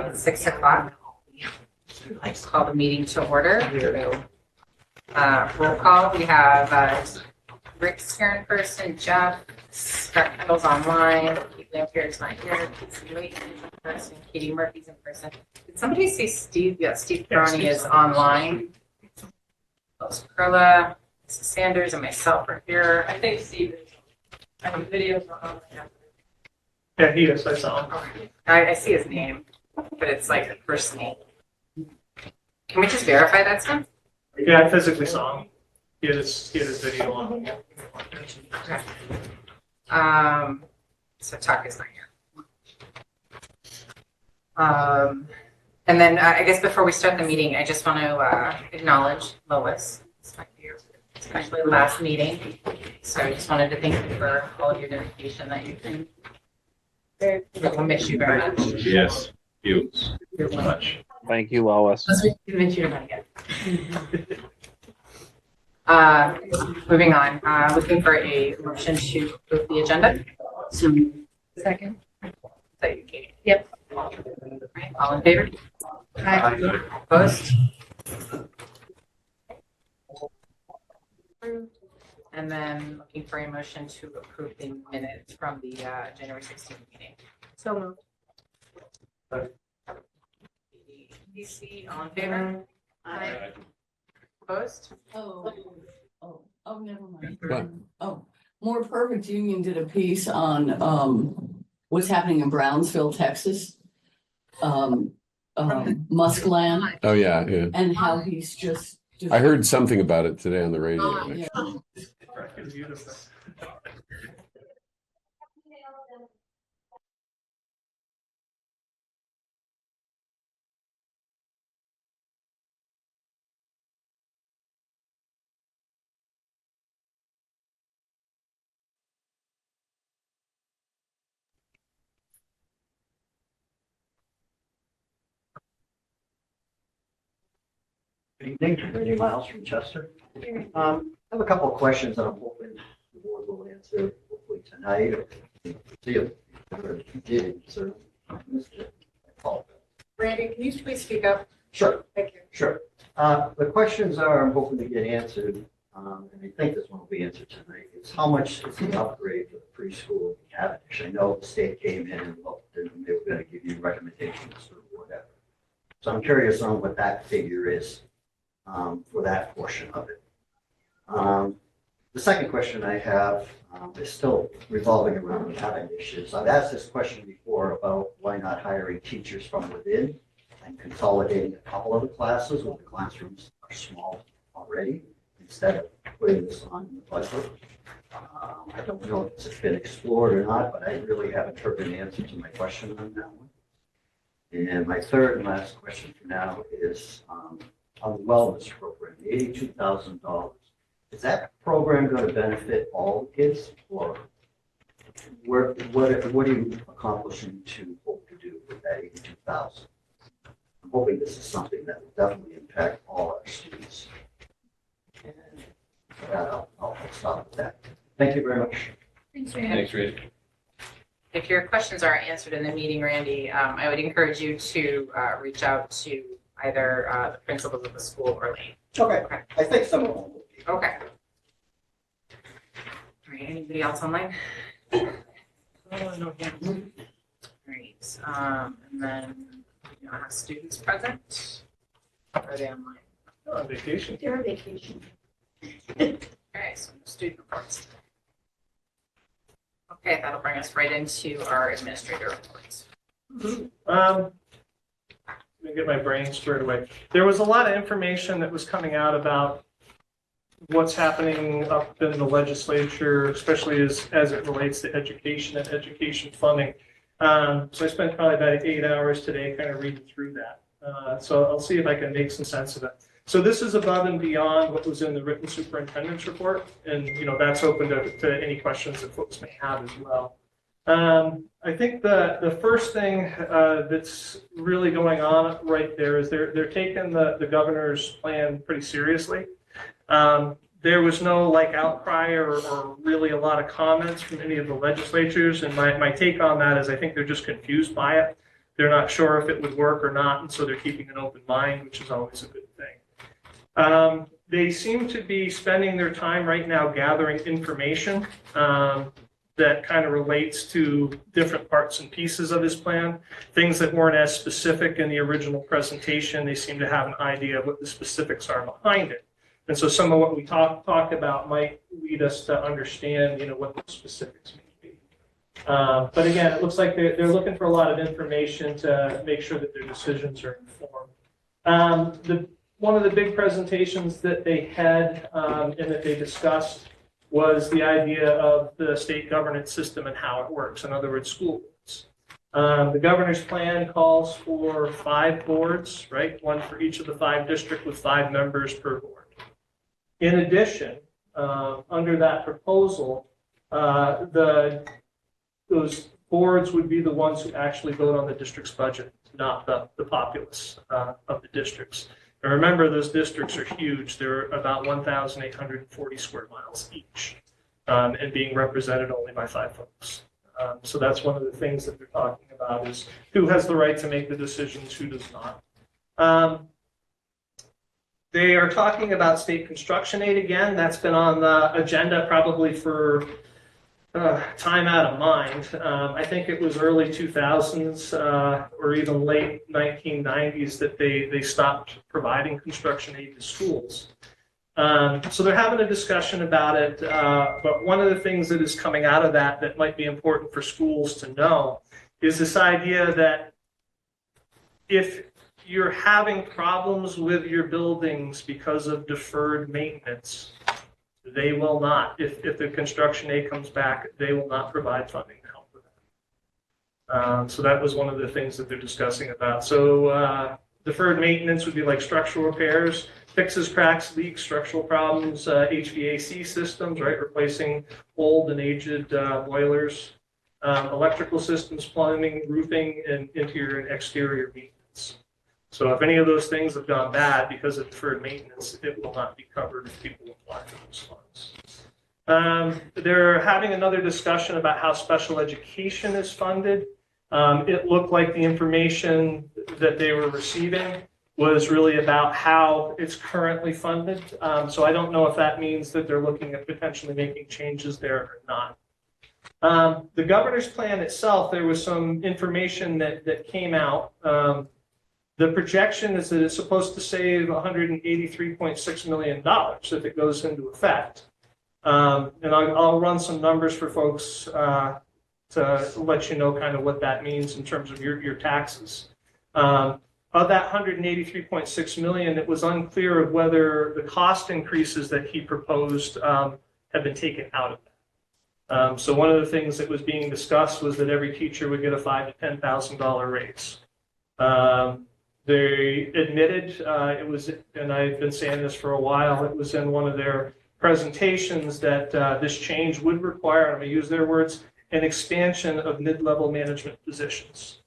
It's 6 o'clock. I just call the meeting to order. Roll call. We have Rick's here in person, Jeff, Scott Kendall's online, Kate Lampier's not here, Casey Layton in person, Katie Murphy's in person. Did somebody say Steve? Yeah, Steve Brownie is online. Perla, Mrs. Sanders, and myself are here. I think Steve is. I have videos on. Yeah, he is. I saw him. Okay. I see his name, but it's like the first name. Can we just verify that stuff? Yeah, I physically saw him. He had his video on. Okay. So Tuck is not here. And then I guess before we start the meeting, I just want to acknowledge Lois. This might be your especially last meeting. So I just wanted to thank you for all of your dedication that you've been. We'll miss you very much. Yes, you. Very much. Thank you, Lois. Let's convince you to run again. Moving on, looking for a motion to approve the agenda. Second. Is that you, Katie? Yep. All right, all in favor? Aye. Opposed? And then looking for a motion to approve the minutes from the January 16th meeting. So moved. DC, all in favor? Aye. Opposed? Oh, never mind. Oh, More Perfect Union did a piece on what's happening in Brownsville, Texas. Muskland. Oh yeah, yeah. And how he's just I heard something about it today on the radio. yeah. Beautiful. Good evening, Randy Miles from Chester. I have a couple of questions that I'm hoping the board will answer hopefully tonight or see if you did answer. Randy, can you please speak up? Sure, Thank you. sure. The questions are I'm hoping to get answered, and I think this one will be answered tonight. It's how much is the upgrade for the preschool in Cavendish? I know the state came in and looked and they were going to give you recommendations or whatever. So I'm curious on what that figure is. For that portion of it. The second question I have is still revolving around Cavendish. I've asked this question before about why not hiring teachers from within and consolidating a couple of the classes when the classrooms are small already instead of putting this on the budget. I don't know if it's been explored or not, but I really haven't heard an answer to my question on that one. And my third and last question for now is on the wellness program, the $82,000. Is that program going to benefit all the kids, or what are you accomplishing to hope to do with that $82,000? I'm hoping this is something that will definitely impact all our students. And I'll stop with that. Thank you very much. Thanks, Randy. Thanks, Randy. If your questions are answered in the meeting, Randy, I would encourage you to reach out to either the principals of the school or Lane. Okay. I think some of them will be. Okay. All right, anybody else online? Oh, no, yeah. All right, and then we don't have students present. Or are they online? They're on vacation. They're on vacation. Okay, so no student reports. Okay, that'll bring us right into our administrator reports. Let me get my brain squared away. There was a lot of information that was coming out about what's happening up in the legislature, especially as it relates to education and education funding. So I spent probably about 8 hours today kind of reading through that. So I'll see if I can make some sense of it. So this is above and beyond what was in the written superintendent's report. And, that's open to any questions that folks may have as well. I think the first thing that's really going on right there is they're taking the governor's plan pretty seriously. There was no outcry or really a lot of comments from any of the legislatures, and my take on that is I think they're just confused by it. They're not sure if it would work or not, and so they're keeping an open mind, which is always a good thing. They seem to be spending their time right now gathering information that kind of relates to different parts and pieces of his plan. Things that weren't as specific in the original presentation, they seem to have an idea of what the specifics are behind it. And so some of what we talked about might lead us to understand, what the specifics may be. But again, it looks like they're looking for a lot of information to make sure that their decisions are informed. One of the big presentations that they had and that they discussed was the idea of the state governance system and how it works. In other words, school boards. The governor's plan calls for 5 boards, right? 1 for each of the 5 districts with 5 members per board. In addition, under that proposal, those boards would be the ones who actually vote on the district's budget, not the populace of the districts. And remember, those districts are huge. They're about 1,840 square miles each, and being represented only by 5 folks. So that's one of the things that they're talking about is who has the right to make the decisions, who does not. They are talking about state construction aid again. That's been on the agenda probably for time out of mind. I think it was early 2000s or even late 1990s that they stopped providing construction aid to schools. So they're having a discussion about it, but one of the things that is coming out of that might be important for schools to know is this idea that if you're having problems with your buildings because of deferred maintenance, they will not, if the construction aid comes back, they will not provide funding to help with that. So that was one of the things that they're discussing about. So deferred maintenance would be like structural repairs, fixes, cracks, leaks, structural problems, HVAC systems, right, replacing old and aged boilers, electrical systems, plumbing, roofing, and interior and exterior maintenance. So if any of those things have gone bad because of deferred maintenance, it will not be covered if people apply for those funds. They're having another discussion about how special education is funded. It looked like the information that they were receiving was really about how it's currently funded. So I don't know if that means that they're looking at potentially making changes there or not. The governor's plan itself, there was some information that came out. The projection is that it's supposed to save $183.6 million if it goes into effect. And I'll run some numbers for folks to let you know kind of what that means in terms of your taxes. Of that $183.6 million, it was unclear of whether the cost increases that he proposed have been taken out of that. So one of the things that was being discussed was that every teacher would get a $5,000 to $10,000 raise. They admitted, it was, and I've been saying this for a while, it was in one of their presentations that this change would require, I'm going to use their words, an expansion of mid-level management positions.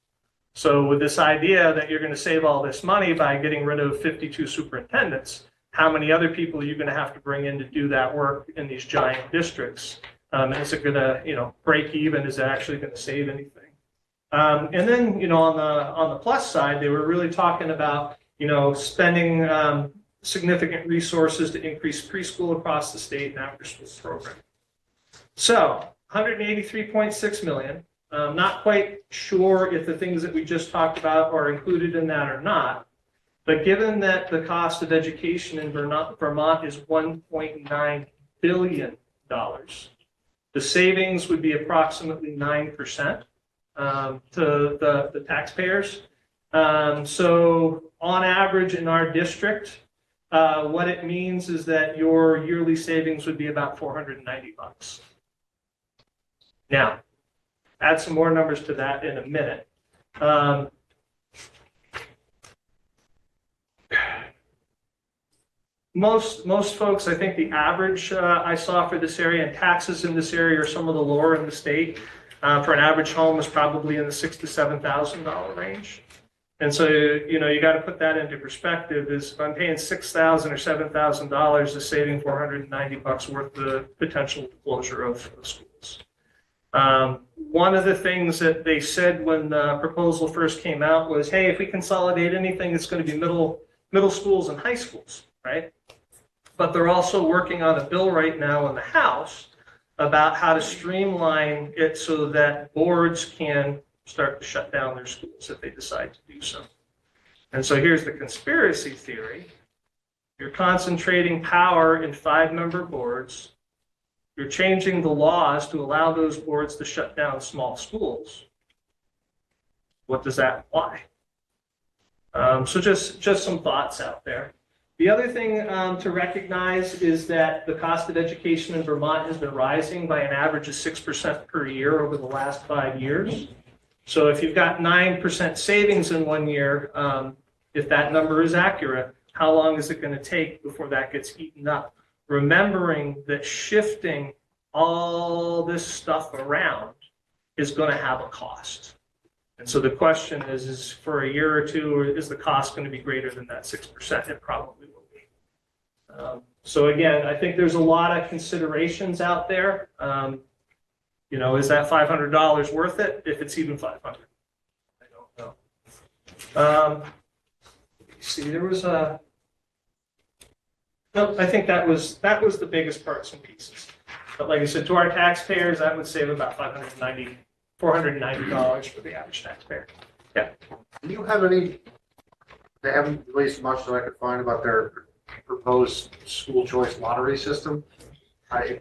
So with this idea that you're going to save all this money by getting rid of 52 superintendents, how many other people are you going to have to bring in to do that work in these giant districts? Is it going to, break even? Is it actually going to save anything? And then, on the plus side, they were really talking about, spending significant resources to increase preschool across the state and after-school program. So, $183.6 million. Not quite sure if the things that we just talked about are included in that or not. But given that the cost of education in Vermont is $1.9 billion, the savings would be approximately 9%. To the taxpayers. So on average in our district, what it means is that your yearly savings would be about $490. Now, add some more numbers to that in a minute. Most folks, I think the average I saw for this area, and taxes in this area are some of the lower in the state. For an average home is probably in the $6,000 to $7,000 range. And so, you got to put that into perspective is if I'm paying $6,000 or $7,000 is saving $490 worth of the potential closure of schools. One of the things that they said when the proposal first came out was, hey, if we consolidate anything, it's going to be middle schools and high schools, right? But they're also working on a bill right now in the House about how to streamline it so that boards can start to shut down their schools if they decide to do so. And so here's the conspiracy theory. You're concentrating power in 5-member boards. You're changing the laws to allow those boards to shut down small schools. What does that imply? So just some thoughts out there. The other thing to recognize is that the cost of education in Vermont has been rising by an average of 6% per year over the last 5 years. So if you've got 9% savings in 1 year, if that number is accurate, how long is it going to take before that gets eaten up? Remembering that shifting all this stuff around is going to have a cost. And so the question is for a year or two, is the cost going to be greater than that 6%? It probably will be. So again, I think there's a lot of considerations out there. You know, is that $500 worth it? If it's even 500, I don't know. See, there was a. No, I think that was the biggest parts and pieces. But like I said, to our taxpayers, that would save about $490 for the average taxpayer. Yeah. Do you have any, they haven't released much that I could find about their proposed school choice lottery system? Do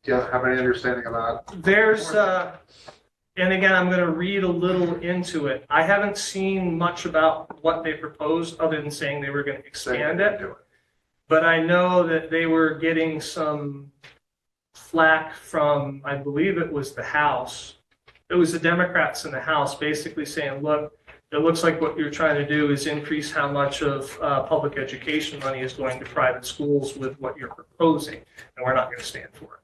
you have any understanding of that? There's, and again, I'm going to read a little into it. I haven't seen much about what they proposed other than saying they were going to expand it. But I know that they were getting some flack from, I believe it was the House. It was the Democrats in the House basically saying, look, it looks like what you're trying to do is increase how much of public education money is going to private schools with what you're proposing, and we're not going to stand for it.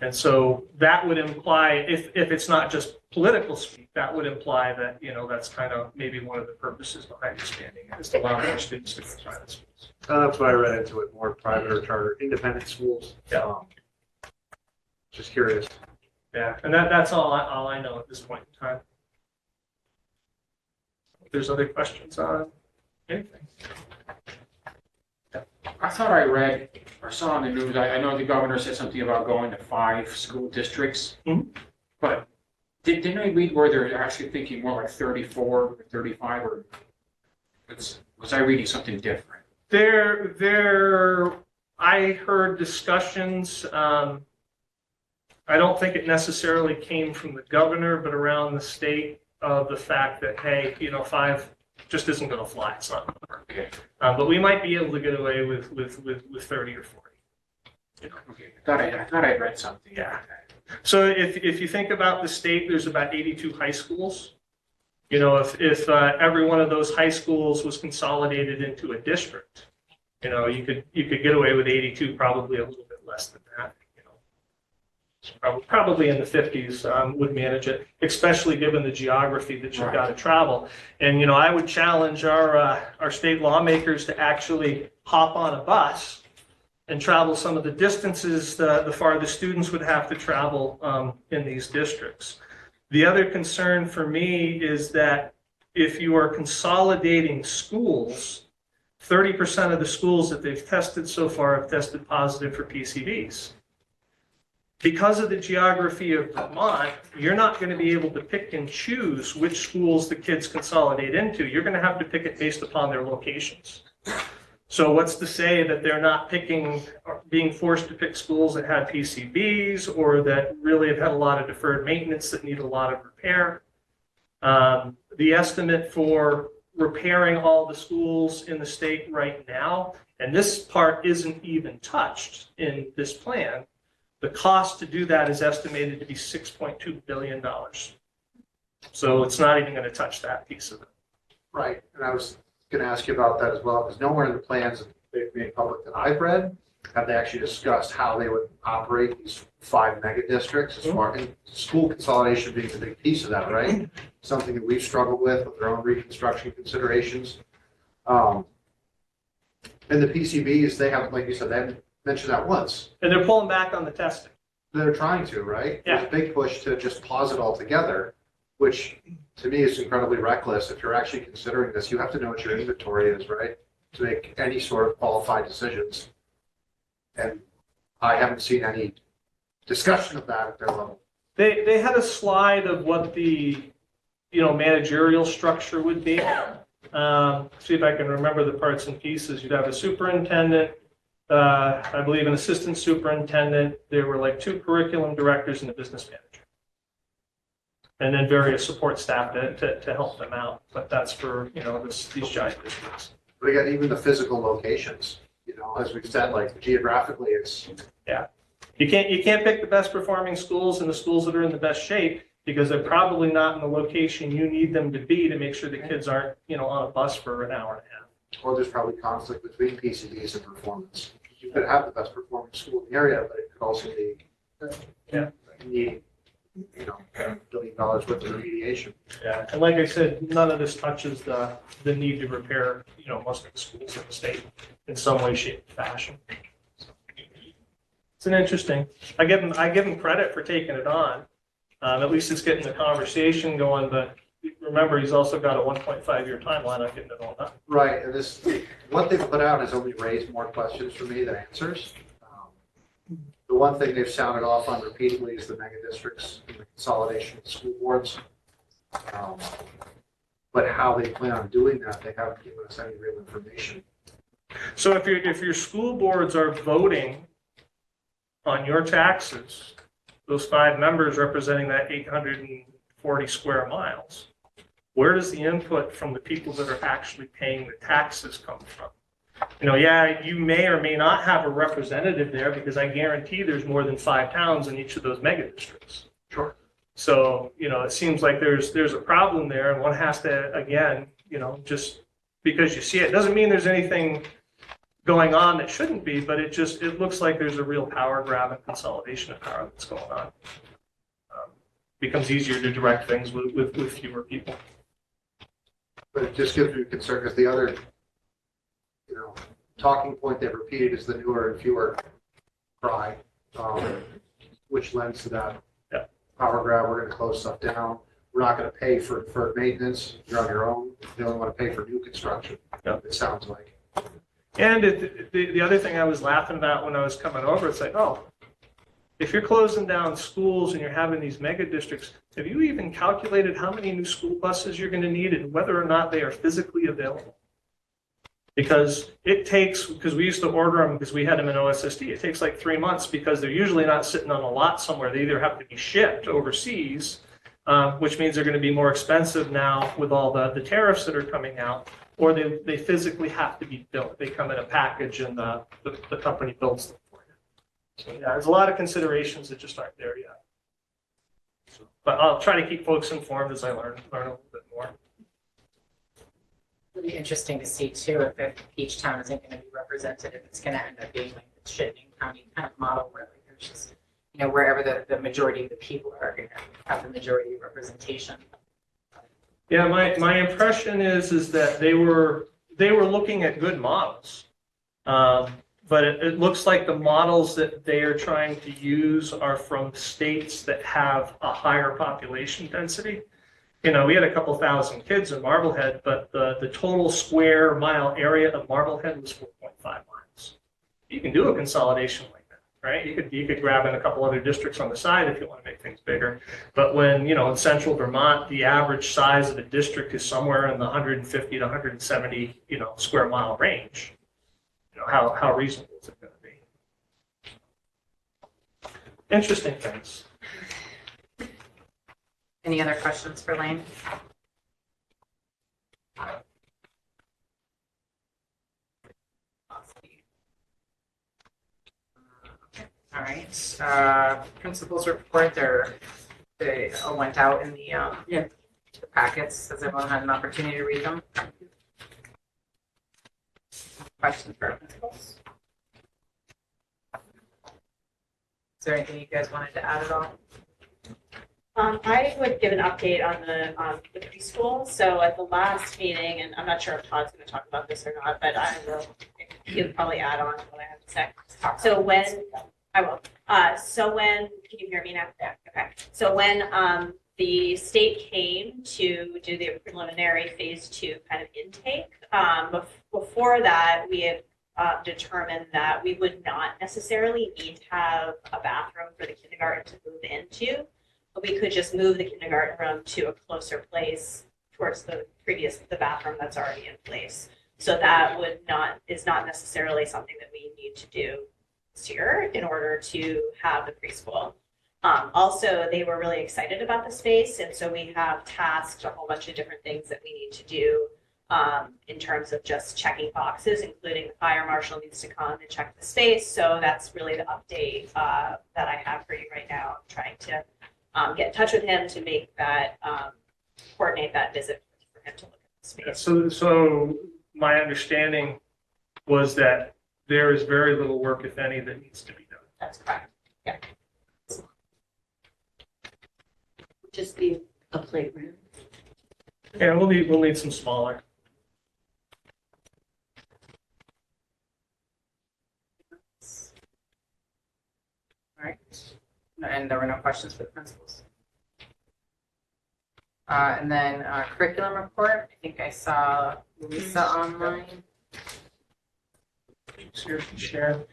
And so that would imply, if it's not just political speak, that would imply that, you know, that's kind of maybe one of the purposes behind expanding it, is to allow more students to go to private schools. That's what I read into it, more private or charter, independent schools. Yeah. Just curious. Yeah, and that's all I know at this point in time. If there's other questions on anything. I thought I read or saw on the news, I know the governor said something about going to 5 school districts, but didn't I read where they're actually thinking more like 34 or 35, or was I reading something different? I heard discussions, I don't think it necessarily came from the governor, but around the state of the fact that, hey, you know, 5 just isn't going to fly. It's not going to work. Okay. But we might be able to get away with 30 or 40. You know? Okay. I thought I read something. Yeah. So if you think about the state, there's about 82 high schools. You know, if every one of those high schools was consolidated into a district, you know, you could get away with 82, probably a little bit less than that. Probably in the 50s would manage it, especially given the geography that you've got to travel. And, you know, I would challenge our state lawmakers to actually hop on a bus and travel some of the distances the farthest students would have to travel in these districts. The other concern for me is that if you are consolidating schools, 30% of the schools that they've tested so far have tested positive for PCBs. Because of the geography of Vermont, you're not going to be able to pick and choose which schools the kids consolidate into. You're going to have to pick it based upon their locations. So what's to say that they're not picking, or being forced to pick schools that had PCBs or that really have had a lot of deferred maintenance that need a lot of repair? The estimate for repairing all the schools in the state right now, and this part isn't even touched in this plan, the cost to do that is estimated to be $6.2 billion. So it's not even going to touch that piece of it. Right, and I was going to ask you about that as well, because nowhere in the plans that they've made public that I've read have they actually discussed how they would operate these 5 mega districts, as far as school consolidation being a big piece of that, right? Something that we've struggled with their own reconstruction considerations. And the PCBs, they haven't, like you said, they haven't mentioned that once. And they're pulling back on the testing. They're trying to, right? There's a big push to just pause it altogether, which to me is incredibly reckless. If you're actually considering this, you have to know what your inventory is, right? To make any sort of qualified decisions. And I haven't seen any discussion of that at their level. They had a slide of what the, managerial structure would be. See if I can remember the parts and pieces. You'd have a superintendent, I believe an assistant superintendent. There were like 2 curriculum directors and a business manager. And then various support staff to help them out. But that's for, these giant districts. But again, even the physical locations, as we've said, like geographically, it's. Yeah. You can't pick the best performing schools and the schools that are in the best shape because they're probably not in the location you need them to be to make sure the kids aren't, on a bus for an hour and a half. Or there's probably conflict between PCDs and performance. You could have the best performing school in the area, but it could also be needing, $1 billion worth of remediation. Yeah, and like I said, none of this touches the need to repair, most of the schools in the state in some way, shape, or fashion. It's an interesting. I give him credit for taking it on. At least it's getting the conversation going. But remember, he's also got a 1.5-year timeline on getting it all done. Right, and what they've put out has only raised more questions for me than answers. The one thing they've sounded off on repeatedly is the mega districts and the consolidation of the school boards. But how they plan on doing that, they haven't given us any real information. So if your school boards are voting on your taxes, those 5 members representing that 840 square miles, where does the input from the people that are actually paying the taxes come from? You may or may not have a representative there because I guarantee there's more than 5 towns in each of those mega districts. Sure. So, it seems like there's a problem there and one has to, again, just because you see it doesn't mean there's anything going on that shouldn't be, but it looks like there's a real power grab and consolidation of power that's going on. Becomes easier to direct things with fewer people. But it just gives me concern because the other, talking point they've repeated is the newer and fewer cry, which lends to that power grab. We're going to close stuff down. We're not going to pay for maintenance. You're on your own. You only want to pay for new construction. Yep. It sounds like. And the other thing I was laughing about when I was coming over, it's like, if you're closing down schools and you're having these mega districts, have you even calculated how many new school buses you're going to need and whether or not they are physically available? Because because we used to order them because we had them in OSSD, it takes like 3 months because they're usually not sitting on a lot somewhere. They either have to be shipped overseas, which means they're going to be more expensive now with all the tariffs that are coming out, or they physically have to be built. They come in a package and the company builds them for you. So there's a lot of considerations that just aren't there yet. But I'll try to keep folks informed as I learn a little bit more. It'll be interesting to see too if each town isn't going to be represented, if it's going to end up being like the Chittenden County kind of model where like there's just, wherever the majority of the people are going to have the majority of representation. Yeah, my impression is that they were looking at good models, but it looks like the models that they are trying to use are from states that have a higher population density. We had a couple thousand kids in Marblehead, but the total square mile area of Marblehead was 4.5 miles. You can do a consolidation like that, right? You could grab in a couple other districts on the side if you want to make things bigger. But when, in central Vermont, the average size of a district is somewhere in the 150 to 170, square mile range, how reasonable is it going to be? Interesting things. Any other questions for Lane? All right. Principals report. They all went out in the packets. Has everyone had an opportunity to read them? Questions for our principals? Is there anything you guys wanted to add at all? I would give an update on the preschool. So at the last meeting, and I'm not sure if Todd's going to talk about this or not, but I will. He'll probably add on to what I have to say. So when I will. So can you hear me now? Yeah. Okay. So when the state came to do the preliminary phase 2 kind of intake, before that, we had determined that we would not necessarily need to have a bathroom for the kindergarten to move into, but we could just move the kindergarten room to a closer place towards the bathroom that's already in place. So that is not necessarily something that we need to do this year in order to have the preschool. Also, they were really excited about the space, and so we have tasked a whole bunch of different things that we need to do in terms of just checking boxes, including the fire marshal needs to come and check the space. So that's really the update that I have for you right now. I'm trying to get in touch with him to make that, coordinate that visit for him to look at the space. So my understanding was that there is very little work, if any, that needs to be done. That's correct. Yeah. Just be a playground. Yeah, we'll need some smaller. All right. And there were no questions for the principals. And then curriculum report. I think I saw Lisa online. Sharon.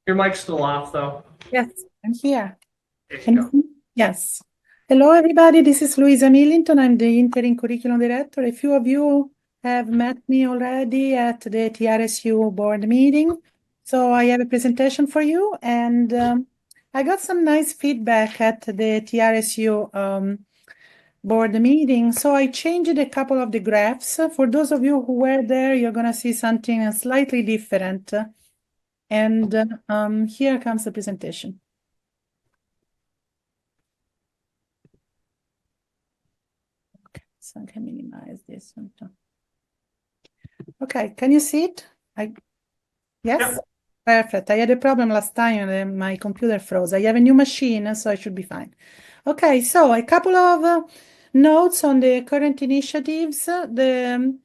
Your mic's still off, though. Yes, I'm here. There you Can go. you see me? Yes. Hello, everybody. This is Louisa Millington. I'm the interim curriculum director. A few of you have met me already at the TRSU board meeting. So I have a presentation for you, and I got some nice feedback at the TRSU board meeting. So I changed a couple of the graphs. For those of you who were there, you're going to see something slightly different. And here comes the presentation. Okay, so I can minimize this one. Okay, can you see it? Yes? Yeah. Perfect. I had a problem last time and my computer froze. I have a new machine, so I should be fine. Okay, so a couple of notes on the current initiatives. The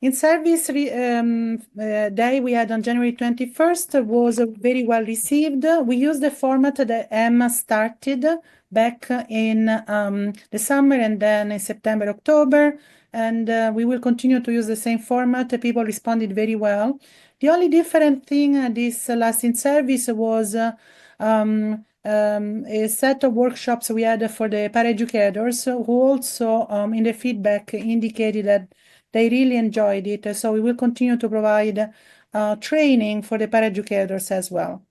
in-service day we had on January 21st was very well received. We used the format that Emma started back in the summer and then in September, October, and we will continue to use the same format. People responded very well. The only different thing this last in-service was a set of workshops we had for the paraeducators who also in the feedback indicated that they really enjoyed it. So we will continue to provide training for the paraeducators as well.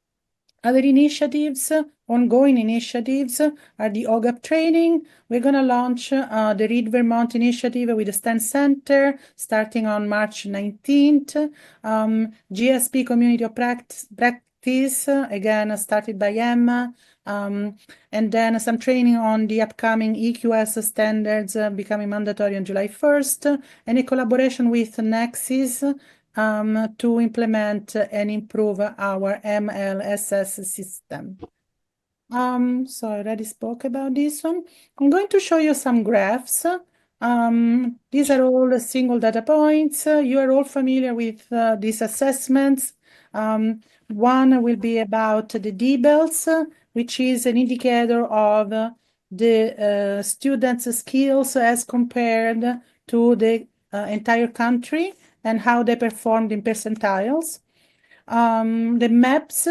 Other initiatives, ongoing initiatives, are the OGAP training. We're going to launch the Read Vermont initiative with the STEM Center starting on March 19th. GSP Community of Practice, again, started by Emma. And then some training on the upcoming EQS standards becoming mandatory on July 1st, and a collaboration with Nexus to implement and improve our MLSS system. So I already spoke about this one. I'm going to show you some graphs. These are all single data points. You are all familiar with these assessments. One will be about the DBELS, which is an indicator of the students' skills as compared to the entire country and how they performed in percentiles. The MAPS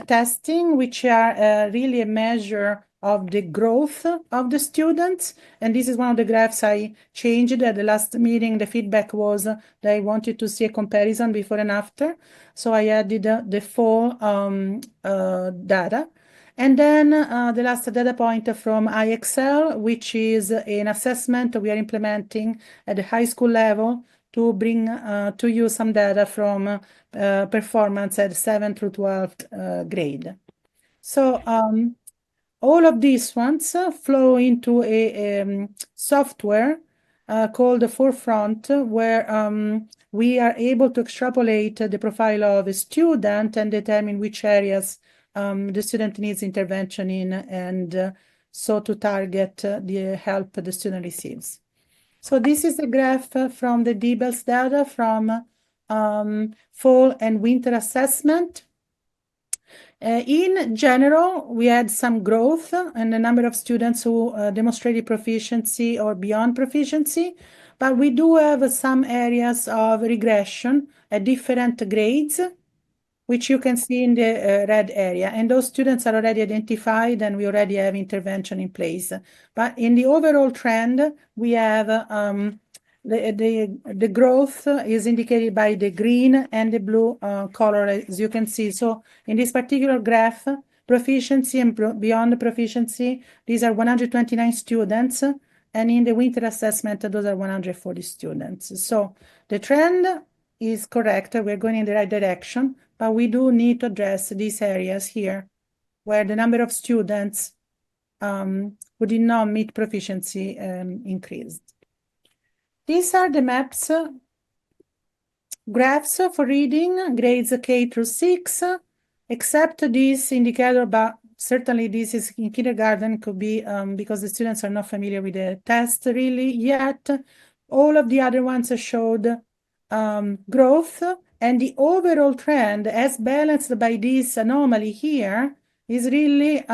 testing, which are really a measure of the growth of the students. And this is one of the graphs I changed at the last meeting. The feedback was they wanted to see a comparison before and after. So I added the full data. And then the last data point from IXL, which is an assessment we are implementing at the high school level to bring to you some data from performance at 7th through 12th grade. So all of these ones flow into a software called Forefront, where we are able to extrapolate the profile of a student and determine which areas the student needs intervention in, and so to target the help the student receives. So this is a graph from the DBELS data from fall and winter assessment. In general, we had some growth in the number of students who demonstrated proficiency or beyond proficiency, but we do have some areas of regression at different grades, which you can see in the red area. And those students are already identified and we already have intervention in place. But in the overall trend, we have the growth is indicated by the green and the blue color, as you can see. So in this particular graph, proficiency and beyond proficiency, these are 129 students. And in the winter assessment, those are 140 students. So the trend is correct. We're going in the right direction, but we do need to address these areas here where the number of students who did not meet proficiency increased. These are the maps, graphs for reading, grades K through 6, except this indicator, but certainly this is in kindergarten, could be because the students are not familiar with the test really yet. All of the other ones showed growth, and the overall trend, as balanced by this anomaly here, is really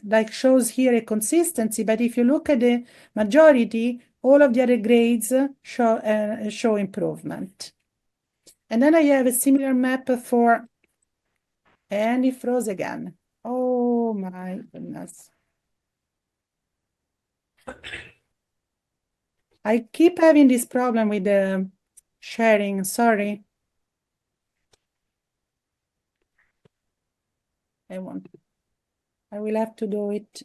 like shows here a consistency. But if you look at the majority, all of the other grades show improvement. And then I have a similar map for, and it froze again. Oh my goodness. I keep having this problem with the sharing, sorry. I will have to do it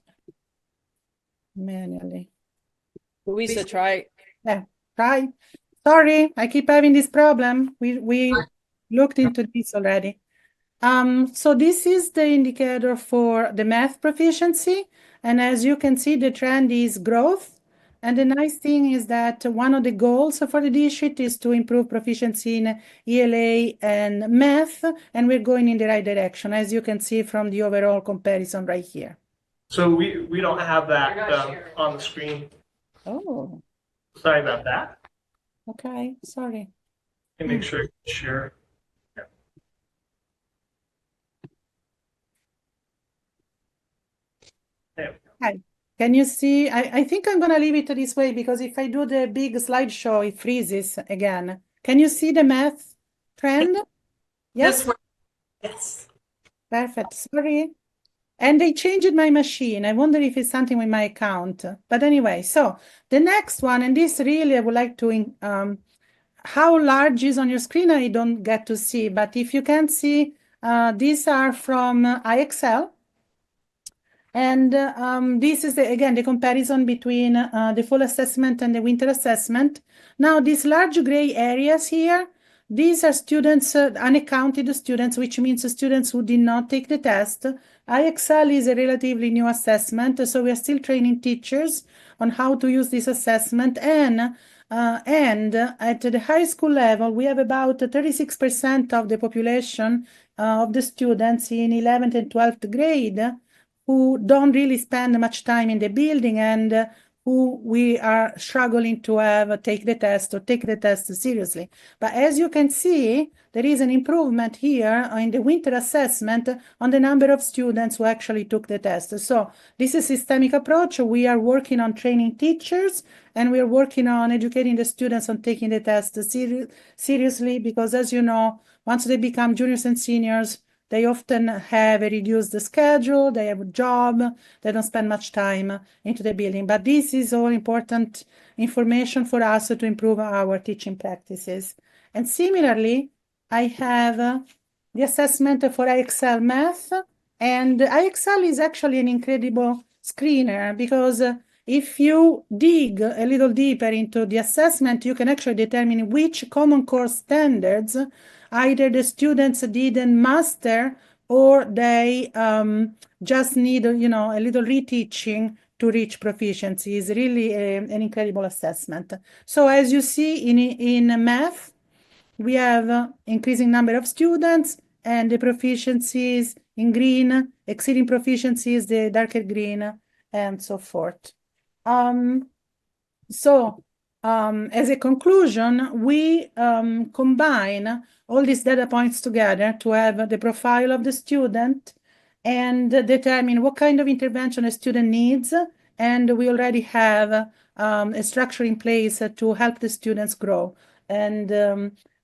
manually. Louisa, try. Yeah, try. Sorry, I keep having this problem. We looked into this already. So this is the indicator for the math proficiency. And as you can see, the trend is growth. And the nice thing is that one of the goals for the district is to improve proficiency in ELA and math, and we're going in the right direction, as you can see from the overall comparison right here. So we don't have that on the screen. Oh, Sorry about that. okay, sorry. Let me make sure I share. Hi. Can you see? I think I'm going to leave it this way because if I do the big slideshow, it freezes again. Can you see the math trend? Yes? Yes. Perfect. Sorry. And they changed my machine. I wonder if it's something with my account. But anyway, so the next one, and this really I would like to, how large is on your screen, I don't get to see. But if you can see, these are from IXL. And this is, again, the comparison between the fall assessment and the winter assessment. Now, these large gray areas here, these are students, unaccounted students, which means students who did not take the test. IXL is a relatively new assessment, so we are still training teachers on how to use this assessment. And at the high school level, we have about 36% of the population of the students in 11th and 12th grade who don't really spend much time in the building and who we are struggling to have take the test or take the test seriously. But as you can see, there is an improvement here in the winter assessment on the number of students who actually took the test. So this is a systemic approach. We are working on training teachers and we are working on educating the students on taking the test seriously because, as you know, once they become juniors and seniors, they often have a reduced schedule, they have a job, they don't spend much time into the building. But this is all important information for us to improve our teaching practices. And similarly, I have the assessment for IXL Math. And IXL is actually an incredible screener because if you dig a little deeper into the assessment, you can actually determine which common core standards either the students didn't master or they just need, a little reteaching to reach proficiency. Is really an incredible assessment. So as you see in math, we have increasing number of students and the proficiencies in green, exceeding proficiencies, the darker green, and so forth. As a conclusion, we combine all these data points together to have the profile of the student and determine what kind of intervention a student needs. And we already have a structure in place to help the students grow. And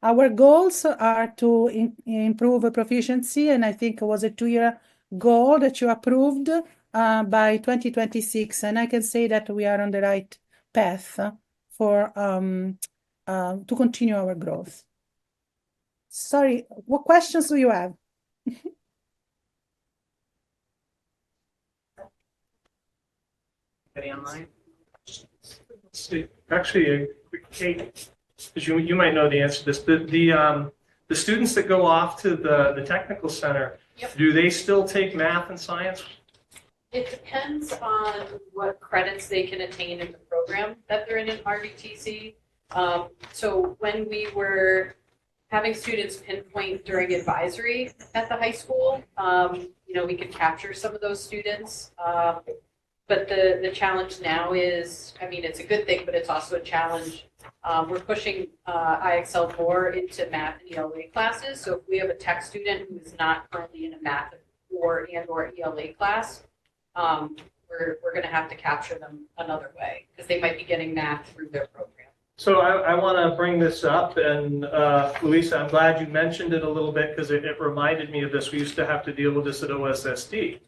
our goals are to improve proficiency, and I think it was a 2-year goal that you approved by 2026. And I can say that we are on the right path for to continue our growth. Sorry, what questions do you have? Anybody online? Actually, a quick Kate, because you might know the answer to this. The students that go off to the technical center, Yep. do they still take math and science? It depends on what credits they can attain in the program that they're in RDTC. So when we were having students pinpoint during advisory at the high school, we could capture some of those students. But the challenge now is, it's a good thing, but it's also a challenge. We're pushing IXL more into math and ELA classes. So if we have a tech student who is not currently in a math or ELA class, we're going to have to capture them another way because they might be getting math through their program. So I want to bring this up, and Louisa, I'm glad you mentioned it a little bit because it reminded me of this. We used to have to deal with this at OSSD.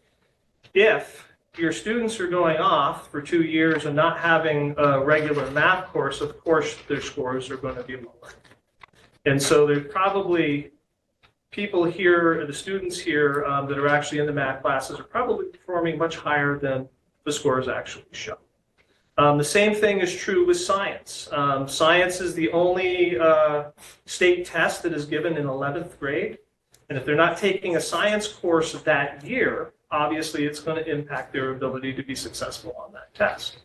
If your students are going off for 2 years and not having a regular math course, of course their scores are going to be lower. And so there's probably people here, the students here that are actually in the math classes are probably performing much higher than the scores actually show. The same thing is true with science. Science is the only state test that is given in 11th grade. And if they're not taking a science course that year, obviously it's going to impact their ability to be successful on that test.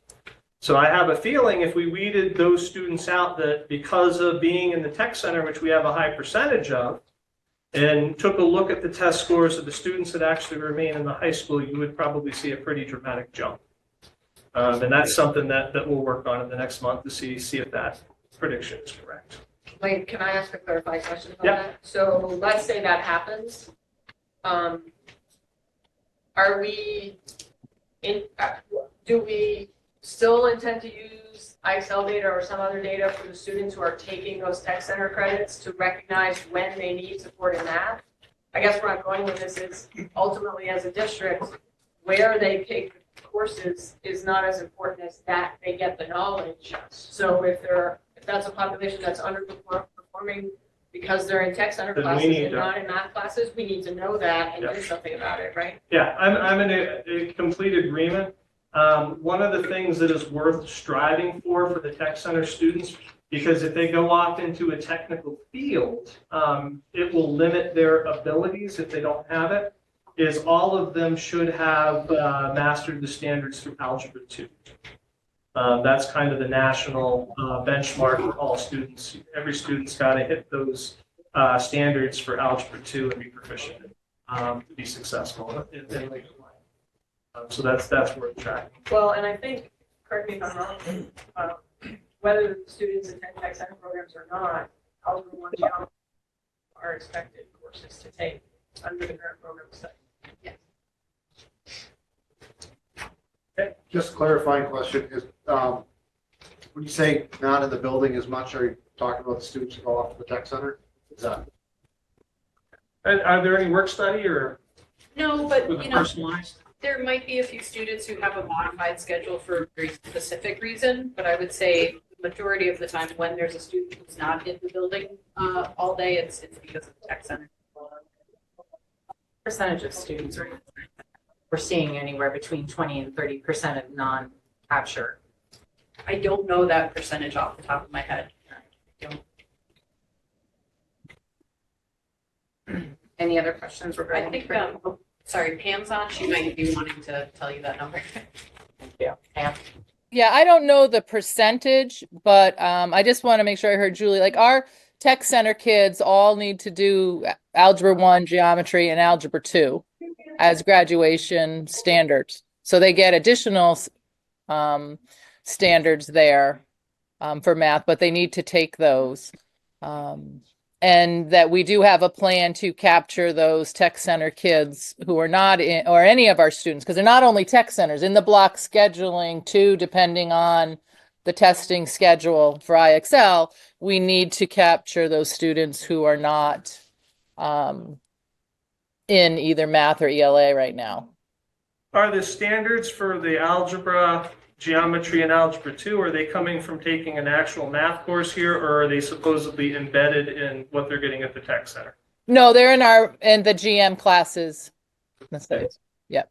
So I have a feeling if we weeded those students out that because of being in the tech center, which we have a high percentage of, and took a look at the test scores of the students that actually remain in the high school, you would probably see a pretty dramatic jump. And that's something that we'll work on in the next month to see if that prediction is correct. Wait, can I ask a clarifying question about Yeah. that? So let's say that happens. Do we still intend to use IXL data or some other data for the students who are taking those tech center credits to recognize when they need support in math? I guess where I'm going with this is ultimately as a district, where they take courses is not as important as that they get the knowledge. So if that's a population that's underperforming because they're in tech center Then we classes need and to- not in math classes, we need to know that and Yeah. do something about it, right? Yeah, I'm in a complete agreement. One of the things that is worth striving for the tech center students, because if they go off into a technical field, it will limit their abilities if they don't have it, is all of them should have mastered the standards through Algebra 2. That's kind of the national benchmark for all students. Every student's got to hit those standards for Algebra 2 and be proficient to be successful in legal life. So that's worth tracking. Well, and I think, correct me if I'm wrong, whether the students attend tech center programs or not, Algebra 1 geometry are expected courses to take under the current program study. Just a clarifying question is, when you say not in the building as much, are you talking about the students who go off to the tech center? Is that? And are there any work study or No, but with personalized? there might be a few students who have a modified schedule for a very specific reason, but I would say the majority of the time when there's a student who's not in the building all day, it's because of the tech center. Percentage of students are, we're seeing anywhere between 20 and 30% of non-capture. I don't know that percentage off the top of my head. Any other questions I regarding? think, sorry, Pam's on, she might be wanting to tell you that number. Yeah, Pam? Yeah, I don't know the percentage, but I just want to make sure I heard Julie. Like our tech center kids all need to do Algebra 1, geometry, and Algebra 2 as graduation standards. So they get additional standards there for math, but they need to take those. and that we do have a plan to capture those tech center kids who are not in, or any of our students, because they're not only tech centers, in the block scheduling too, depending on the testing schedule for IXL, we need to capture those students who are not in either math or ELA right now. Are the standards for the algebra, geometry, and algebra 2, are they coming from taking an actual math course here, or are they supposedly embedded in what they're getting at the tech center? No, they're in the GM classes. Yeah.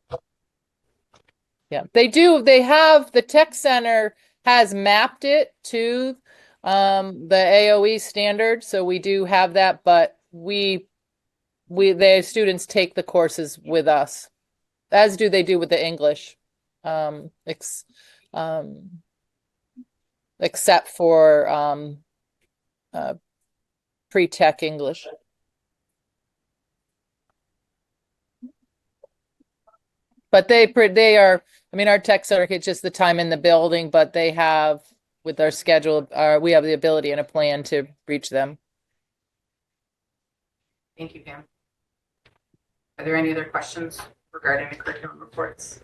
Yeah, they do. They have, the tech center has mapped it to the AOE standard. So we do have that, but the students take the courses with us, as do they do with the English, except for pre-tech English. But they are, I mean, our tech center, it's just the time in the building, but they have, with our schedule, we have the ability and a plan to reach them. Thank you, Pam. Are there any other questions regarding the curriculum reports?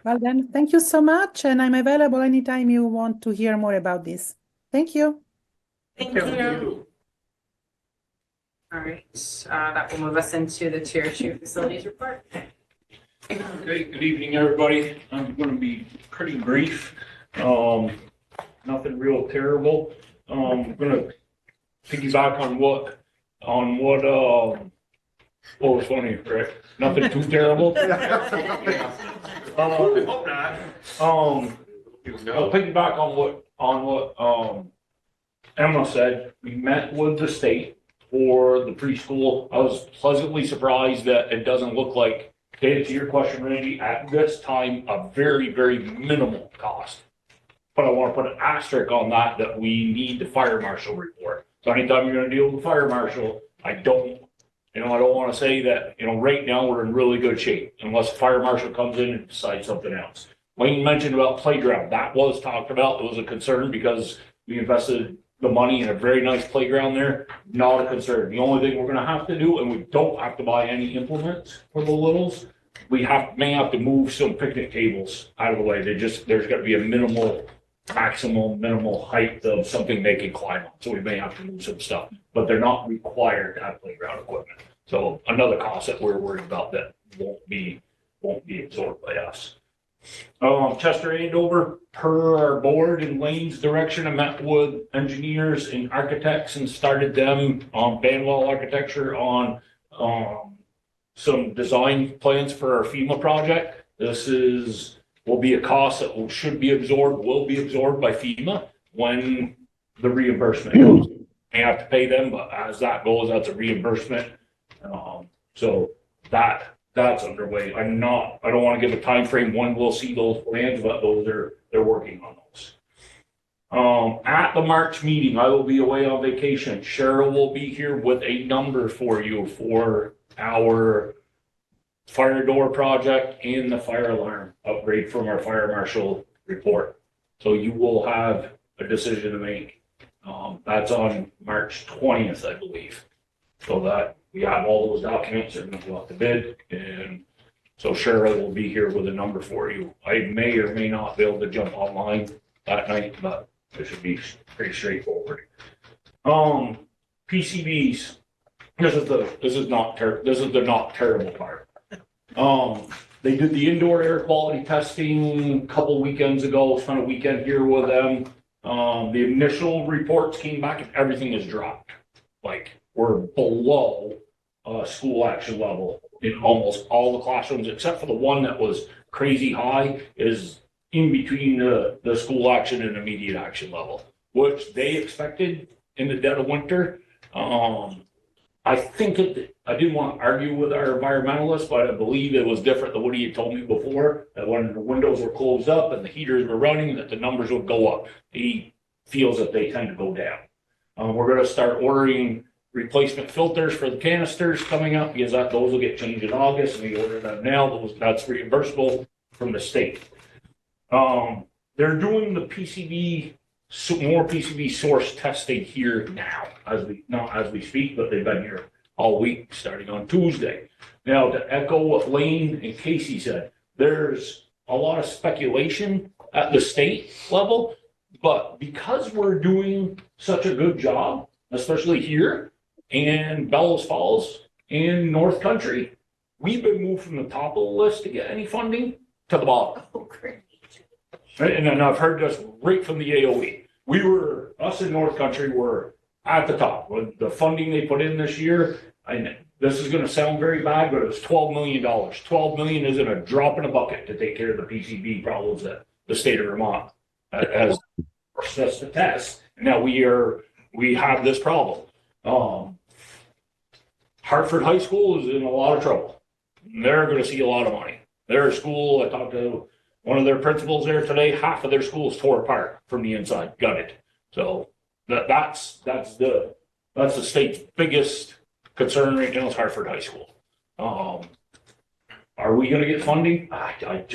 Well then, thank you so much, and I'm available anytime you want to hear more about this. Thank you. Thank you. All right, that will move us into the Tier 2 facilities report. Okay, good evening, everybody. I'm going to be pretty brief. Nothing real terrible. I'm going to piggyback on what was funny, right? Nothing too terrible. I'll piggyback on what Emma said. We met with the state for the preschool. I was pleasantly surprised that it doesn't look like, to answer your question, Randy, at this time, a very, very minimal cost. But I want to put an asterisk on that we need the fire marshal report. So anytime you're going to deal with the fire marshal, I don't want to say that, right now we're in really good shape unless the fire marshal comes in and decides something else. Wayne mentioned about playground. That was talked about. It was a concern because we invested the money in a very nice playground there. Not a concern. The only thing we're going to have to do, and we don't have to buy any implements for the littles, we may have to move some picnic tables out of the way. There's got to be a minimal height of something they can climb on. So we may have to move some stuff, but they're not required to have playground equipment. So another cost that we're worried about that won't be absorbed by us. Chester Andover, per our board in Lane's direction, I met with engineers and architects and started them on Banwell Architecture on some design plans for our FEMA project. This will be a cost that will be absorbed by FEMA when the reimbursement goes. May have to pay them, but as that goes, that's a reimbursement. So that's underway. I don't want to give a time frame when we'll see those plans, but they're working on those. At the March meeting, I will be away on vacation. Cheryl will be here with a number for you for our fire door project and the fire alarm upgrade from our fire marshal report. So you will have a decision to make. That's on March 20th, I believe. So that we have all those documents that are going to go out to bid, and so Cheryl will be here with a number for you. I may or may not be able to jump online that night, but it should be pretty straightforward. PCBs. This is the not terrible part. They did the indoor air quality testing a couple weekends ago. Spent a weekend here with them. The initial reports came back and everything is dropped. Like, we're below school action level in almost all the classrooms, except for the one that was crazy high is in between the school action and immediate action level, which they expected in the dead of winter. I think I didn't want to argue with our environmentalist, but I believe it was different than what he had told me before, that when the windows were closed up and the heaters were running, that the numbers would go up. He feels that they tend to go down. We're going to start ordering replacement filters for the canisters coming up because those will get changed in August, and we order them now. That's reimbursable from the state. They're doing the PCB more PCB source testing here now, not as we speak, but they've been here all week, starting on Tuesday. Now, to echo what Lane and Casey said, there's a lot of speculation at the state level, but because we're doing such a good job, especially here in Bellows Falls and North Country, we've been moved from the top of the list to get any funding to the bottom. Oh, great. And then I've heard this right from the AOE. Us in North Country were at the top. With the funding they put in this year, this is gonna sound very bad, but it was $12 million. 12 million isn't a drop in a bucket to take care of the PCB problems that the state of Vermont has forced us to test. And now we have this problem. Hartford High School is in a lot of trouble. They're gonna see a lot of money. Their school, I talked to one of their principals there today, half of their school is tore apart from the inside, gutted. So that's the state's biggest concern right now is Hartford High School. Are we gonna get funding? I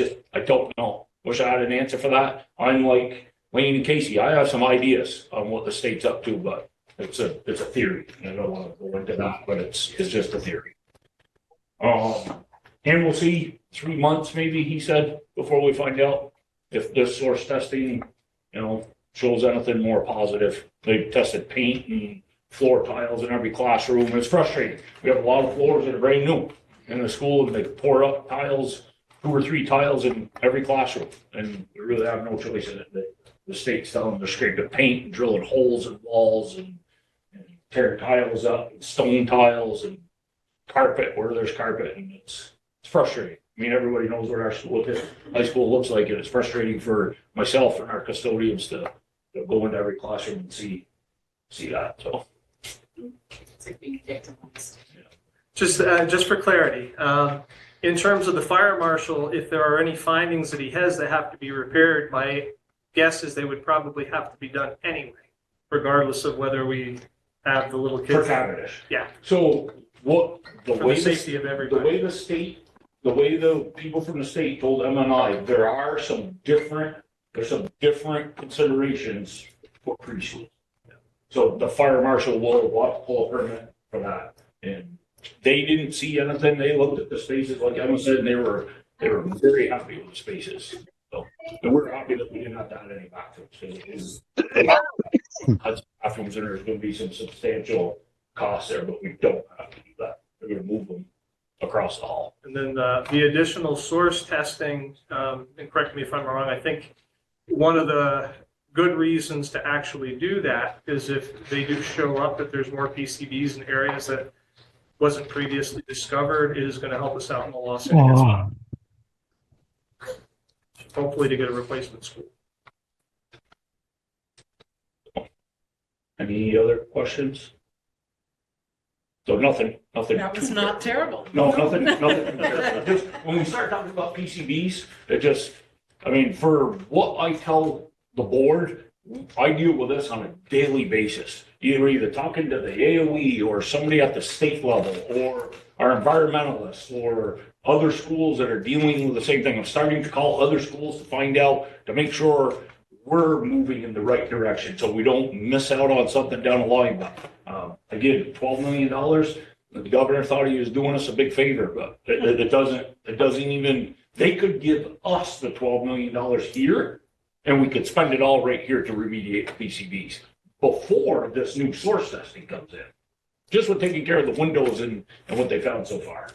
don't know. Wish I had an answer for that. I'm like Wayne and Casey. I have some ideas on what the state's up to, but it's a theory. I don't want to go into that, but it's just a theory. And we'll see 3 months maybe, he said, before we find out if this source testing, shows anything more positive. They tested paint and floor tiles in every classroom. It's frustrating. We have a lot of floors that are brand new in the school, and they pour up tiles, 2 or 3 tiles in every classroom, and we really have no choice in it. The state's telling them to scrape the paint and drilling holes in walls and tearing tiles up, and stone tiles and carpet where there's carpet, and it's frustrating. I mean, everybody knows what our high school looks like, and it's frustrating for myself and our custodians to go into every classroom and see that. So, It's like being victimized. Just for clarity, in terms of the fire marshal, if there are any findings that he has that have to be repaired, my guess is they would probably have to be done anyway, regardless of whether we have the little kids. for Cavendish. Yeah. So For the safety of everybody. The way the people from the state told M&I, there's some different considerations for preschool. So the fire marshal will want to pull a permit for that. And they didn't see anything. They looked at the spaces, like Emma said, and they were very happy with the spaces. So, and we're happy that we didn't have to add any bathrooms. Bathrooms, and there's going to be some substantial costs there, but we don't have to do that. We're going to move them across the hall. And then the additional source testing, and correct me if I'm wrong, I think one of the good reasons to actually do that is if they do show up that there's more PCBs in areas that wasn't previously discovered, it is going to help us out in the Los Angeles. Hopefully to get a replacement school. Any other questions? So nothing. That was not terrible. No, nothing. Just when we start talking about PCBs, for what I tell the board, I deal with this on a daily basis. Either talking to the AOE or somebody at the state level or our environmentalists or other schools that are dealing with the same thing. I'm starting to call other schools to find out, to make sure we're moving in the right direction so we don't miss out on something down the line. Again, $12 million, the governor thought he was doing us a big favor, but it doesn't even, they could give us the $12 million here and we could spend it all right here to remediate the PCBs before this new source testing comes in. Just with taking care of the windows and what they found so far.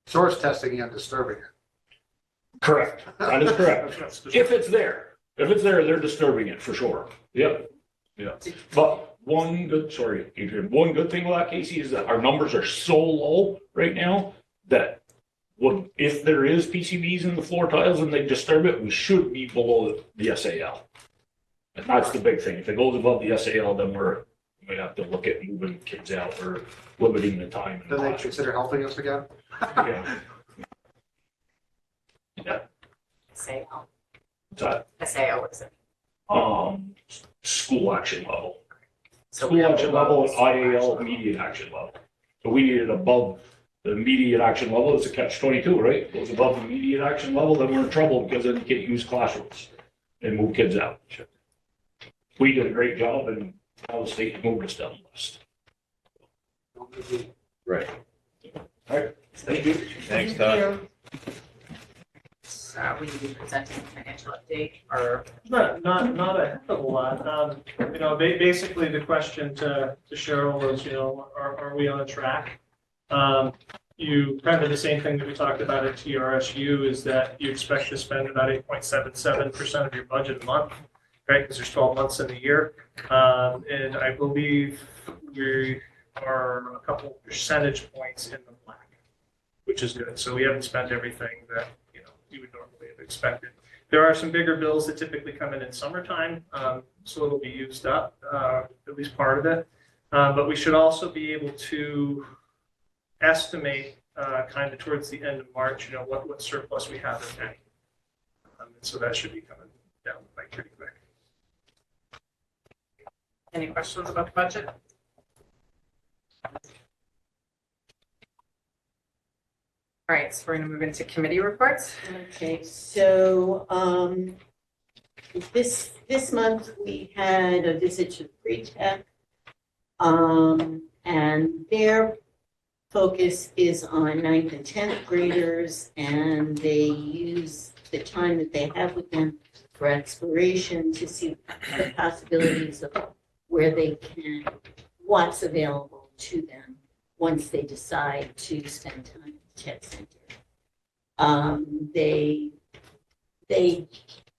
Source testing and disturbing it. Correct. That is correct. If it's there, they're disturbing it for sure. Yep. Yeah. But one good thing with that, Casey, is that our numbers are so low right now that if there is PCBs in the floor tiles and they disturb it, we should be below the SAL. And that's the big thing. If it goes above the SAL, then we have to look at moving kids out or limiting the time. Do they consider helping us again? Yeah. Yeah. SAO. What's that? SAO, what is it? School action level. So School action level, IAL, immediate action level. So we need it above the immediate action level. It's a catch-22, right? It goes above the immediate action level, then we're in trouble because then you can't use classrooms and move kids out. we did a great job and now the state moved us down the list. Right. All right, thank you. Thanks, Todd. Will you be presenting a financial update or? Not a heck of a lot. Basically the question to Cheryl was, are we on track? You kind of the same thing that we talked about at TRSU is that you expect to spend about 8.77% of your budget a month, right? Because there's 12 months in the year. And I believe we are a couple percentage points in the black, which is good. So we haven't spent everything that, you would normally have expected. There are some bigger bills that typically come in summertime, so it'll be used up, at least part of it. But we should also be able to estimate kind of towards the end of March, what surplus we have, if any. And so that should be coming down like pretty quick. Any questions about the budget? All right, so we're going to move into committee reports. Okay, so this month we had a visit to pre-tech, and their focus is on 9th and 10th graders, and they use the time that they have with them for exploration to see the possibilities of where they can, what's available to them once they decide to spend time at the tech center. They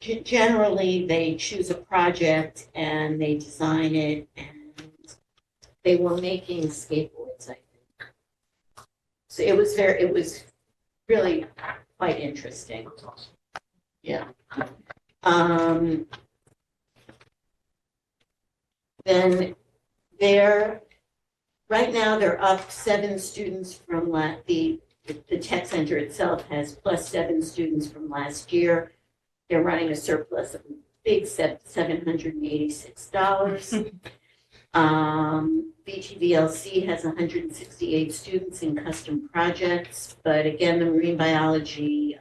generally, they choose a project and they design it, and they were making skateboards, I think. So it was really quite interesting. Yeah. Then right now they're up 7 students from the tech center itself has plus 7 students from last year. They're running a surplus of a big $786. BTVLC has 168 students in custom projects, but again, the marine biology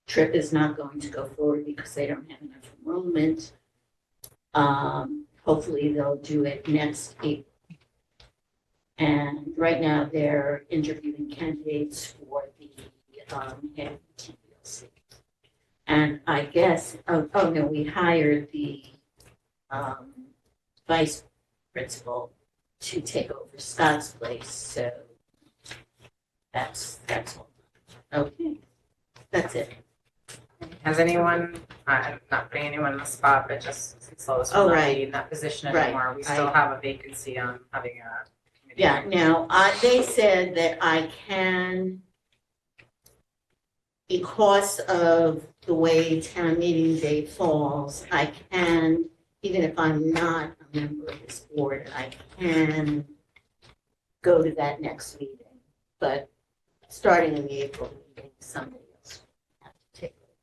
trip is not going to go forward because they don't have enough enrollment. Hopefully they'll do it next April. And right now they're interviewing candidates for the head of TBLC. And I guess, we hired the vice principal to take over Scott's place. So that's all. Okay, that's it. Has anyone, not putting anyone on the spot, but just since Lois will not be in that position anymore, we still have a vacancy on having a committee. Yeah, now, they said that I can, because of the way town meeting day falls, I can, even if I'm not a member of this board, I can go to that next meeting. But starting in the April meeting, somebody else will have to take it.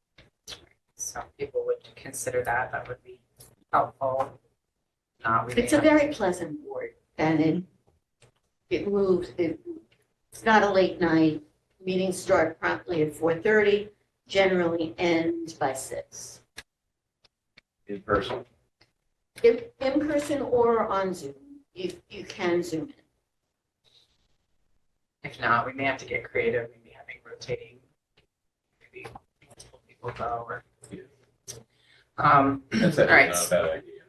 So people would consider that would be helpful. It's a very pleasant board, and it moves, it's not a late night. Meetings start promptly at 4:30, generally end by 6. In person. In person or on Zoom, you can Zoom in. If not, we may have to get creative, maybe having rotating, maybe multiple people go or. That's all right. not a bad idea.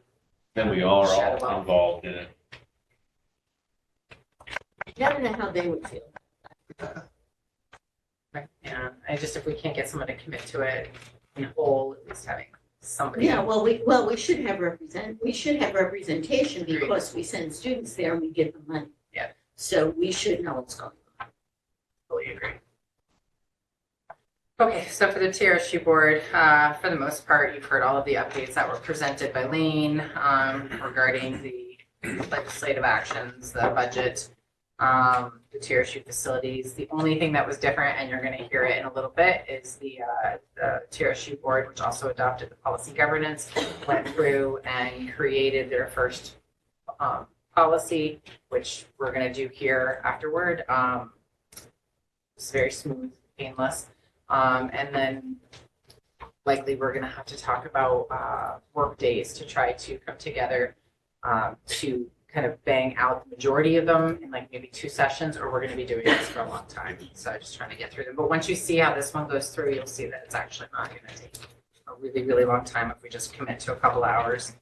Then we all are all involved in it. You never know how they would feel. Yeah, if we can't get someone to commit to it in whole, at least having somebody. Yeah, we should have representation because we send students there and we give them money. Yeah. So we should know what's going on. Fully agree. Okay, so for the TRSU board, for the most part, you've heard all of the updates that were presented by Lane regarding the legislative actions, the budget, the TRSU facilities. The only thing that was different, and you're going to hear it in a little bit, is the TRSU board, which also adopted the policy governance, went through and created their first policy, which we're going to do here afterward. It's very smooth, painless. And then likely we're gonna have to talk about work days to try to come together to kind of bang out the majority of them in like maybe 2 sessions, or we're gonna be doing this for a long time. So I'm just trying to get through them. But once you see how this one goes through, you'll see that it's actually not gonna take a really, really long time if we just commit to a couple hours.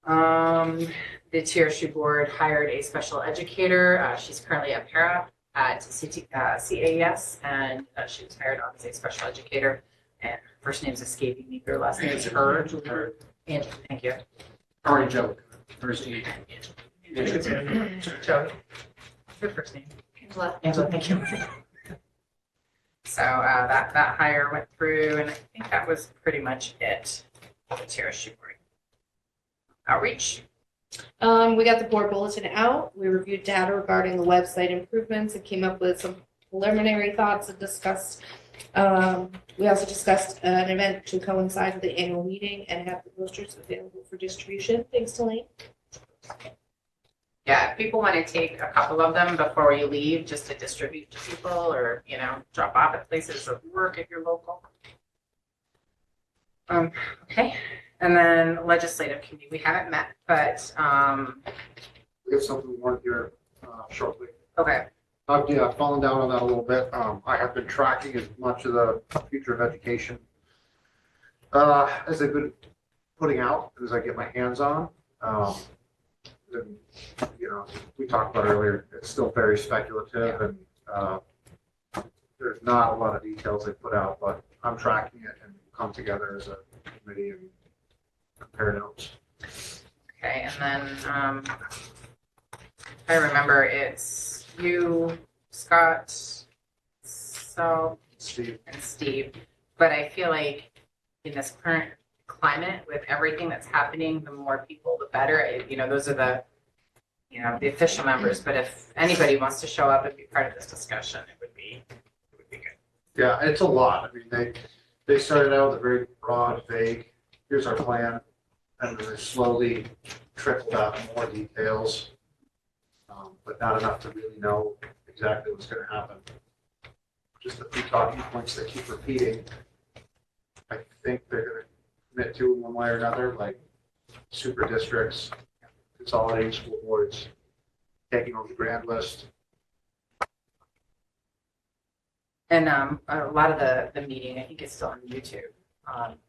The TRSU board hired a special educator. She's currently a para at CAS, and she was hired on as a special educator. And her first name's escaping me. Her last name is Angela. Thank you. Or Angelica. First aid. Joe. Your first name. Angela, thank you. So that hire went through, and I think that was pretty much it for the TRSU board. Outreach. We got the board bulletin out. We reviewed data regarding the website improvements and came up with some preliminary thoughts and discussed. We also discussed an event to coincide with the annual meeting and have the posters available for distribution. Thanks to Lane. Yeah, if people want to take a couple of them before you leave, just to distribute to people, or drop off at places of work if you're local. Okay. And then legislative committee, we haven't met, but We have something more here shortly. okay. Yeah, I've fallen down on that a little bit. I have been tracking as much of the future of education as I've been putting out, as I get my hands on. And, we talked about earlier, it's still very speculative, and there's not a lot of details they put out, but I'm tracking it and come together as a committee and compare notes. Okay, and then I remember it's you, Scott, Steve. and Steve. But I feel like in this current climate, with everything that's happening, the more people, the better. Those are the official members. But if anybody wants to show up and be part of this discussion, it would be good. Yeah, it's a lot. I mean, they started out with a very broad, vague, here's our plan, and then they slowly trickled out more details, but not enough to really know exactly what's going to happen. Just a few talking points that keep repeating. I think they're going to commit to in one way or another, like super districts, consolidating school boards, taking over the grand list. And a lot of the meeting, I think, is still on YouTube.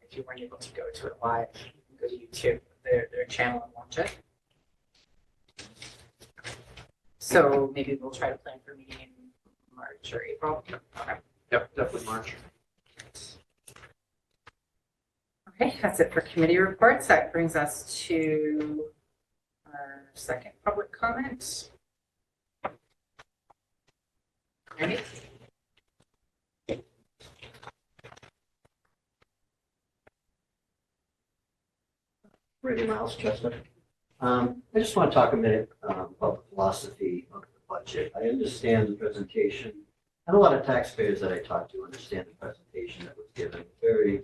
If you weren't able to go to it live, you can go to YouTube, their channel, and watch it. So maybe we'll try to plan for a meeting in March or April. Okay. Yep, definitely March. Okay, that's it for committee reports. That brings us to our second public comment. Randy? Randy Miles, Chester. I just want to talk a minute about the philosophy of the budget. I understand the presentation, and a lot of taxpayers that I talk to understand the presentation that was given. Very,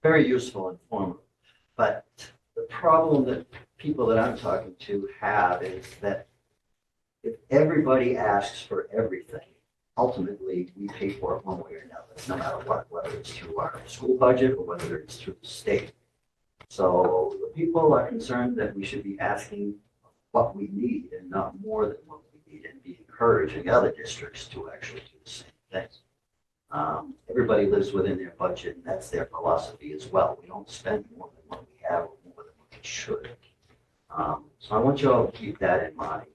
very useful and informative. But the problem that people that I'm talking to have is that if everybody asks for everything, ultimately we pay for it one way or another, no matter what, whether it's through our school budget or whether it's through the state. So the people are concerned that we should be asking what we need and not more than what we need, and be encouraging other districts to actually do the same thing. Everybody lives within their budget, and that's their philosophy as well. We don't spend more than what we have or more than what we should. So I want you all to keep that in mind.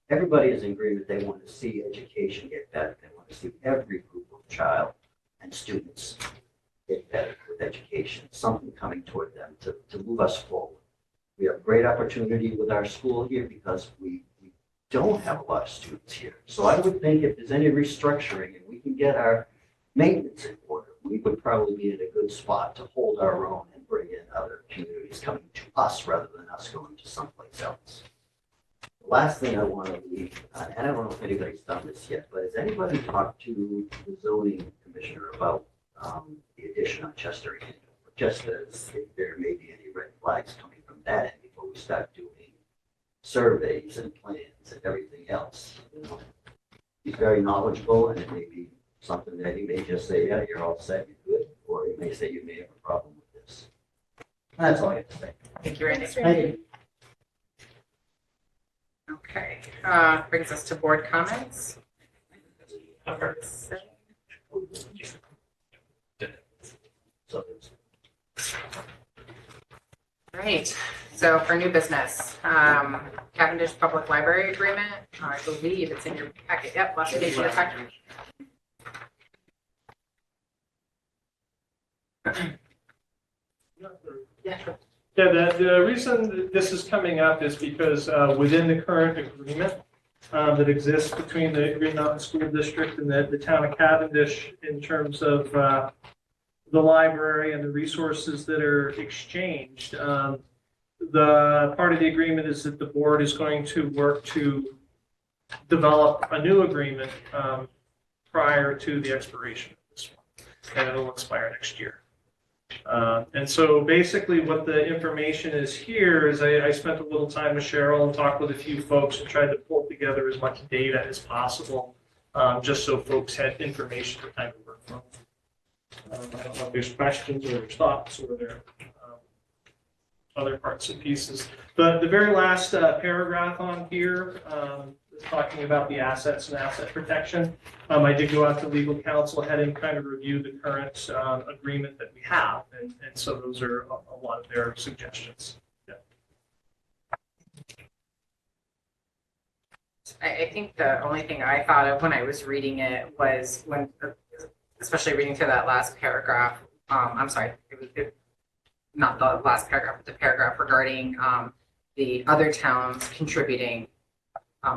Everybody is in agreement. They want to see education get better. They want to see every group of child and students get better with education, something coming toward them to move us forward. We have great opportunity with our school here because we don't have a lot of students here. So I would think if there's any restructuring and we can get our maintenance in order, we would probably be in a good spot to hold our own and bring in other communities coming to us rather than us going to someplace else. The last thing I want to leave, and I don't know if anybody's done this yet, but has anybody talked to the zoning commissioner about the addition on Chester Inn? Just as if there may be any red flags coming from that end before we start doing surveys and plans and everything else. He's very knowledgeable, and it may be something that he may just say, yeah, you're all set, you're good, before, you may say you may have a problem with this. That's all I have to say. Thank you, Randy. Thank you. Okay, brings us to board comments. Right, so for new business, Cavendish Public Library Agreement, I believe it's in your packet. Yep, last page of your packet. Yeah, the reason this is coming up is because within the current agreement that exists between the Green Mountain School District and the town of Cavendish in terms of the library and the resources that are exchanged, the part of the agreement is that the board is going to work to develop a new agreement prior to the expiration of this one, and it'll expire next year. And so basically what the information is here is I spent a little time with Cheryl and talked with a few folks and tried to pull together as much data as possible, just so folks had information to kind of work from. I don't know if there's questions or there's thoughts or there other parts and pieces. But the very last paragraph on here is talking about the assets and asset protection. I did go out to legal counsel, had him kind of review the current agreement that we have. And so those are a lot of their suggestions. Yeah. I think the only thing I thought of when I was reading it was when, especially reading through that last paragraph, I'm sorry, not the last paragraph, but the paragraph regarding the other towns contributing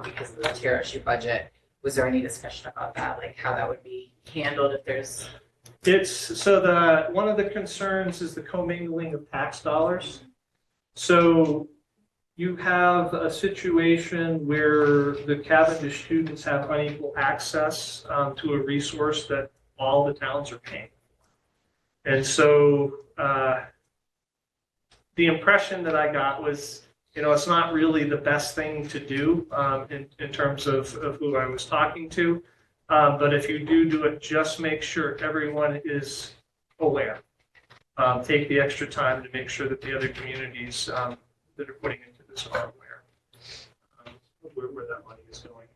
because of the TRSU budget. Was there any discussion about that, like how that would be handled if there's? It's so one of the concerns is the commingling of tax dollars. So you have a situation where the Cavendish students have unequal access to a resource that all the towns are paying. And so the impression that I got was, it's not really the best thing to do in terms of who I was talking to. But if you do it, just make sure everyone is aware. Take the extra time to make sure that the other communities that are putting into this are aware of where that money is going.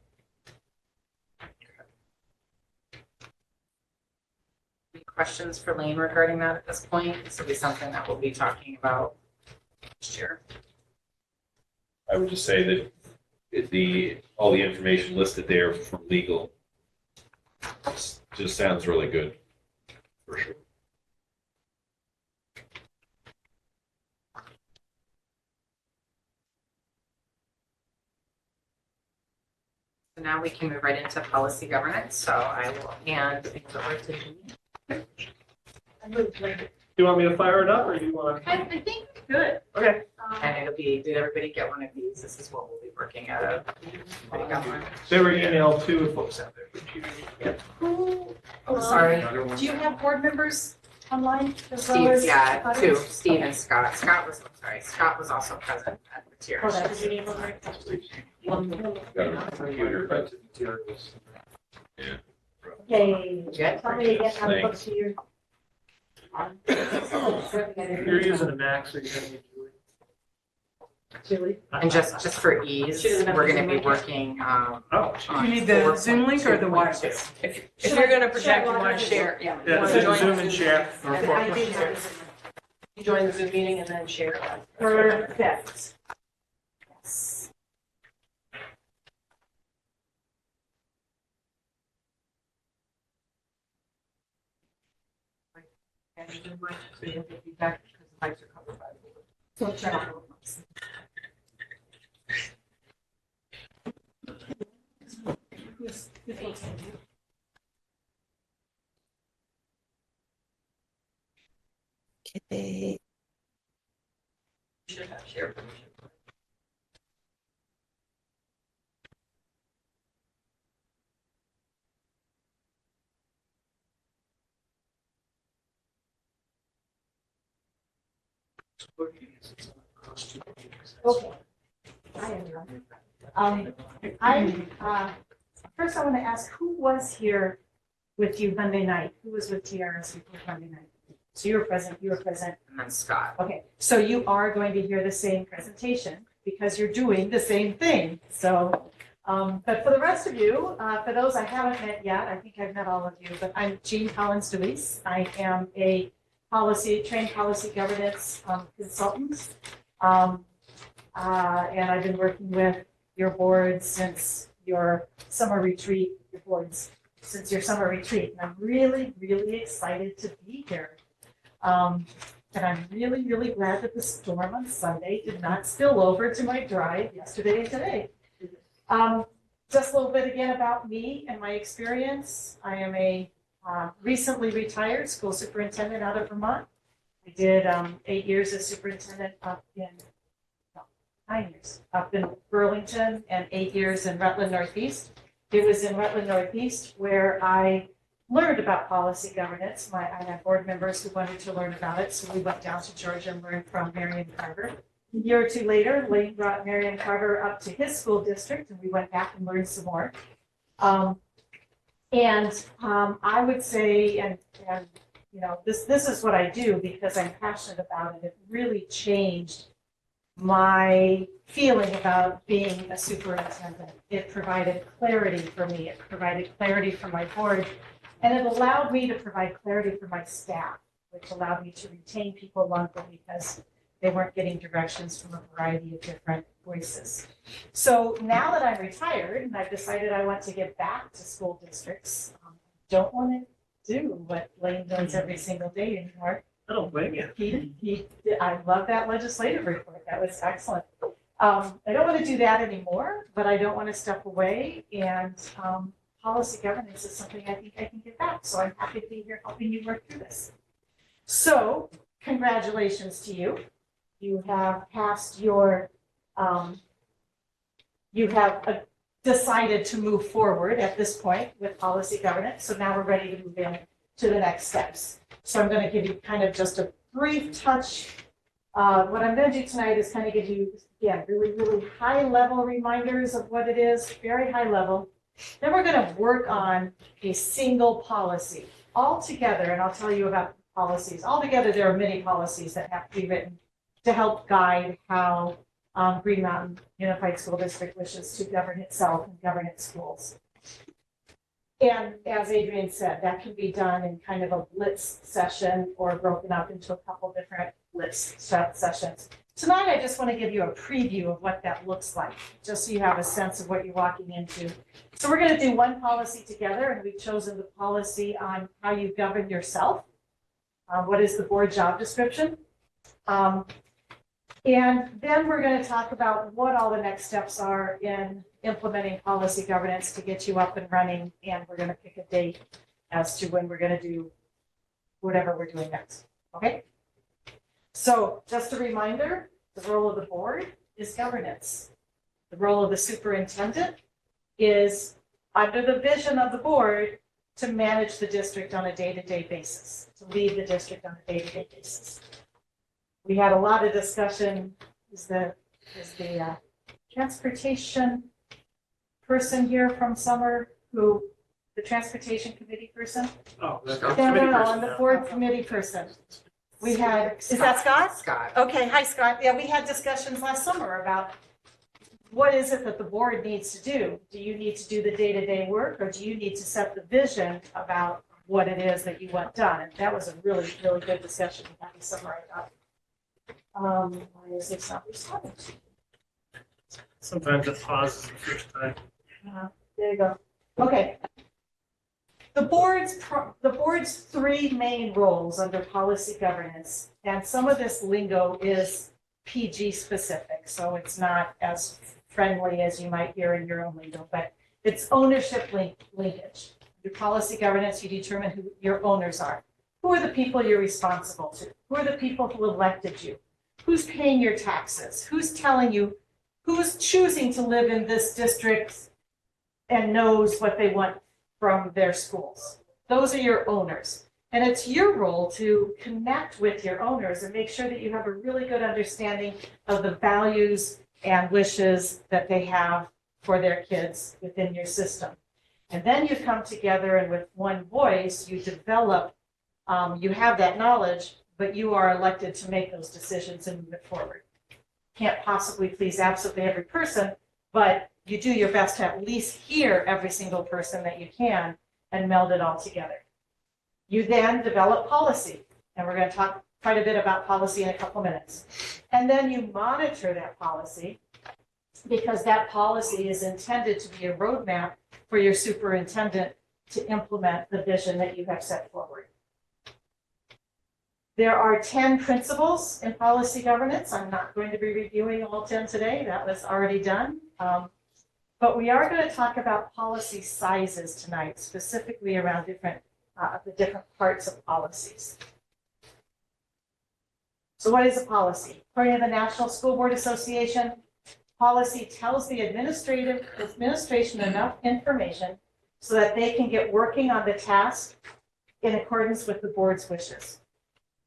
Any questions for Lane regarding that at this point? This will be something that we'll be talking about next year. I would just say that all the information listed there from legal just sounds really good, for sure. So now we can move right into policy governance. So I will hand things over to you. Do you want me to fire it up or do you want to? I think good. Okay. And it'll be, did everybody get one of these? This is what we'll be working out of. Everybody got one? They were emailed to folks out there. Yep. Oh, sorry. Do you have board members online as well Steve, as? yeah, two, Steve and Scott. Scott was also present at the tier. Oh, that's the name of it. Got a computer, but yeah. Okay. Good. Tell me again how to look to your. You're using a Mac, so you're going to need Julie. And just for ease, we're going to be working. Oh, on You need the Zoom link or the 4.2. wireless? If you're gonna project, you wanna share, yeah. Yeah, Zoom and share. You join the Zoom meeting and then share. Perfect. Okay. Should have share permission. Okay. First I want to ask, who was here with you Monday night? Who was with TRS Monday night? So you were present, and then Scott. Okay, so you are going to hear the same presentation because you're doing the same thing. So, but for the rest of you, for those I haven't met yet, I think I've met all of you, but I'm Jean Collins-DeWeese. I am a trained policy governance consultant. And I've been working with your board since your summer retreat, And I'm really, really excited to be here. And I'm really, really glad that the storm on Sunday did not spill over to my drive yesterday and today. Just a little bit again about me and my experience. I am a recently retired school superintendent out of Vermont. I did 8 years as superintendent up in, 9 years, up in Burlington and 8 years in Rutland Northeast. It was in Rutland Northeast where I learned about policy governance. I had board members who wanted to learn about it, so we went down to Georgia and learned from Marion Carver. A year or two later, Lane brought Marion Carver up to his school district, and we went back and learned some more. I would say, and you know, this is what I do because I'm passionate about it. It really changed my feeling about being a superintendent. It provided clarity for me. It provided clarity for my board. And it allowed me to provide clarity for my staff, which allowed me to retain people longer because they weren't getting directions from a variety of different voices. So now that I'm retired and I've decided I want to get back to school districts, don't want to do what Lane does every single day anymore. I don't blame you. I love that legislative report. That was excellent. I don't want to do that anymore, but I don't want to step away. And policy governance is something I think I can get back. So I'm happy to be here helping you work through this. So congratulations to you. You have passed your, you have decided to move forward at this point with policy governance. So now we're ready to move in to the next steps. So I'm going to give you kind of just a brief touch. What I'm going to do tonight is kind of give you, again, really, really high level reminders of what it is, very high level. Then we're going to work on a single policy all together, and I'll tell you about policies. All together, there are many policies that have to be written to help guide how Green Mountain Unified School District wishes to govern itself and govern its schools. And as Adrian said, that can be done in kind of a blitz session or broken up into a couple different blitz sessions. Tonight, I just want to give you a preview of what that looks like, just so you have a sense of what you're walking into. So we're going to do one policy together, and we've chosen the policy on how you govern yourself. What is the board job description? And then we're going to talk about what all the next steps are in implementing policy governance to get you up and running. And we're going to pick a date as to when we're going to do whatever we're doing next. Okay? So just a reminder, the role of the board is governance. The role of the superintendent is, under the vision of the board, to manage the district on a day-to-day basis, to lead the district on a day-to-day basis. We had a lot of discussion. Is the transportation person here from summer, who the transportation committee person? Oh, No, on the board committee person. We had, is that Scott? Scott. Okay, hi Scott. Yeah, we had discussions last summer about what is it that the board needs to do? Do you need to do the day-to-day work, or do you need to set the vision about what it is that you want done? And that was a really, really good discussion we had this summer, I thought. Why is this not responding? Sometimes it pauses the first time. There you go. Okay. The board's three main roles under policy governance, and some of this lingo is PG specific, so it's not as friendly as you might hear in your own lingo, but it's ownership linkage. Through policy governance, you determine who your owners are. Who are the people you're responsible to? Who are the people who elected you? Who's paying your taxes? Who's telling you? Who's choosing to live in this district and knows what they want from their schools? Those are your owners. And it's your role to connect with your owners and make sure that you have a really good understanding of the values and wishes that they have for their kids within your system. And then you come together and with one voice, you develop You have that knowledge, but you are elected to make those decisions and move it forward. Can't possibly please absolutely every person, but you do your best to at least hear every single person that you can and meld it all together. You then develop policy, and we're going to talk quite a bit about policy in a couple minutes. And then you monitor that policy, because that policy is intended to be a roadmap for your superintendent to implement the vision that you have set forward. There are 10 principles in policy governance. I'm not going to be reviewing all 10 today. That was already done. But we are going to talk about policy sizes tonight, specifically around the different parts of policies. So what is a policy? According to the National School Board Association, policy tells the administration enough information so that they can get working on the task in accordance with the board's wishes.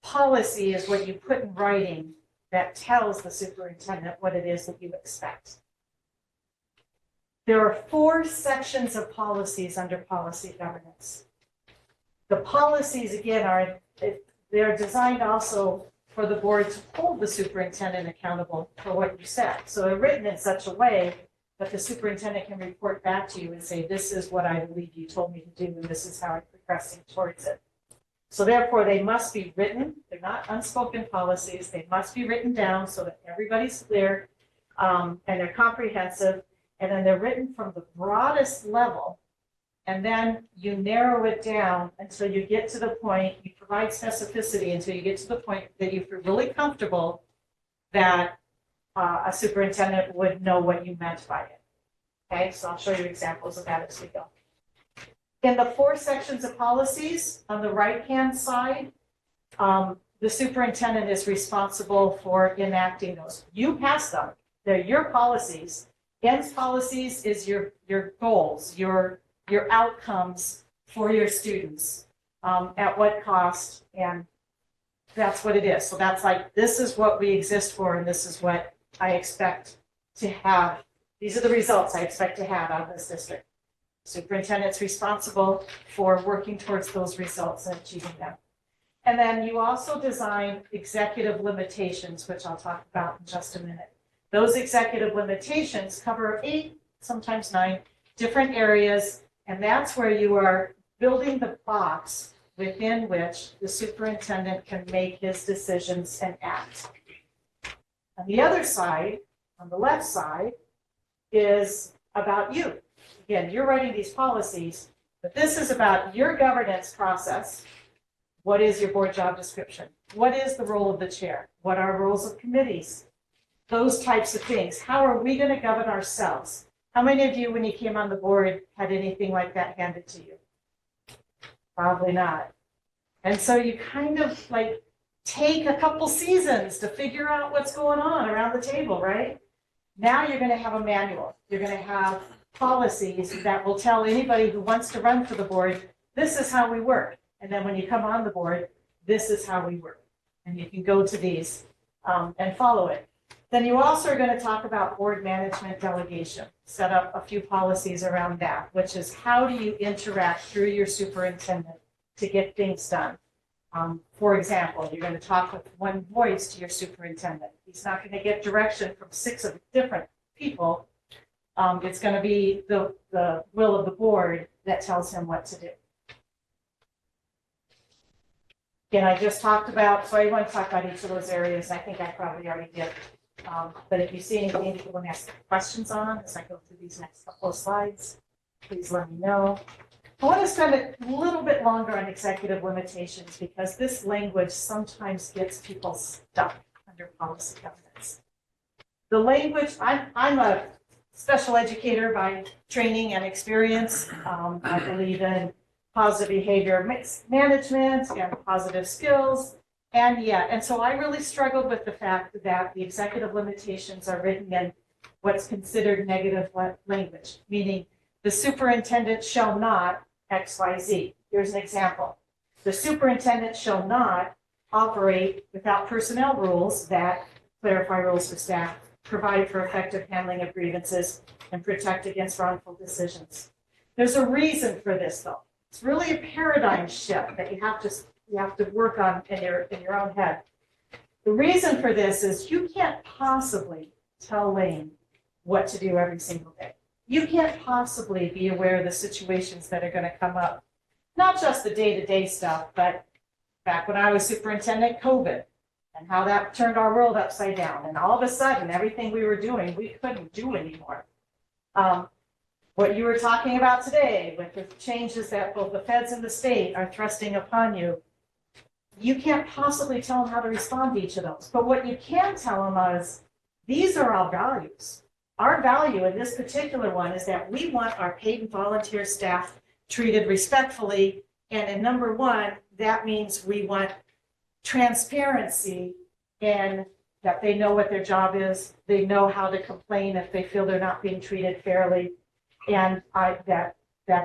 Policy is what you put in writing that tells the superintendent what it is that you expect. There are 4 sections of policies under policy governance. The policies, again, they're designed also for the board to hold the superintendent accountable for what you said. So they're written in such a way that the superintendent can report back to you and say, this is what I believe you told me to do, and this is how I'm progressing towards it. So therefore, they must be written. They're not unspoken policies. They must be written down so that everybody's clear, and they're comprehensive. And then they're written from the broadest level, and then you narrow it down until you get to the point, you provide specificity until you get to the point that you feel really comfortable that a superintendent would know what you meant by it. Okay, so I'll show you examples of that as we go. In the 4 sections of policies, on the right-hand side, the superintendent is responsible for enacting those. You pass them. They're your policies. Ends policies is your goals, your outcomes for your students, at what cost, and that's what it is. So that's like, this is what we exist for, and this is what I expect to have. These are the results I expect to have out of this district. Superintendent's responsible for working towards those results and achieving them. And then you also design executive limitations, which I'll talk about in just a minute. Those executive limitations cover 8, sometimes 9 different areas, and that's where you are building the box within which the superintendent can make his decisions and act. On the other side, on the left side, is about you. Again, you're writing these policies, but this is about your governance process. What is your board job description? What is the role of the chair? What are roles of committees? Those types of things. How are we going to govern ourselves? How many of you, when you came on the board, had anything like that handed to you? Probably not. And so you kind of like take a couple seasons to figure out what's going on around the table, right? Now you're going to have a manual. You're going to have policies that will tell anybody who wants to run for the board, this is how we work. And then when you come on the board, this is how we work. And you can go to these and follow it. Then you also are going to talk about board management delegation, set up a few policies around that, which is how do you interact through your superintendent to get things done. For example, you're going to talk with one voice to your superintendent. He's not going to get direction from 6 of different people. It's going to be the will of the board that tells him what to do. Again, I just talked about, so I want to talk about each of those areas. I think I probably already did. But if you see anything that you want to ask questions on as I go through these next couple of slides, please let me know. I want to spend a little bit longer on executive limitations because this language sometimes gets people stuck under policy governance. The language, I'm a special educator by training and experience. I believe in positive behavior management and positive skills. And so I really struggled with the fact that the executive limitations are written in what's considered negative language, meaning the superintendent shall not X, Y, Z. Here's an example. The superintendent shall not operate without personnel rules that clarify rules for staff, provide for effective handling of grievances, and protect against wrongful decisions. There's a reason for this, though. It's really a paradigm shift that you have to you have to work on in your own head. The reason for this is you can't possibly tell Lane what to do every single day. You can't possibly be aware of the situations that are going to come up. Not just the day-to-day stuff, but back when I was superintendent, COVID, and how that turned our world upside down. And all of a sudden, everything we were doing, we couldn't do anymore. What you were talking about today with the changes that both the feds and the state are thrusting upon you, you can't possibly tell them how to respond to each of those. But what you can tell them is, these are our values. Our value in this particular one is that we want our paid and volunteer staff treated respectfully. And in number one, that means we want transparency and that they know what their job is. They know how to complain if they feel they're not being treated fairly. And that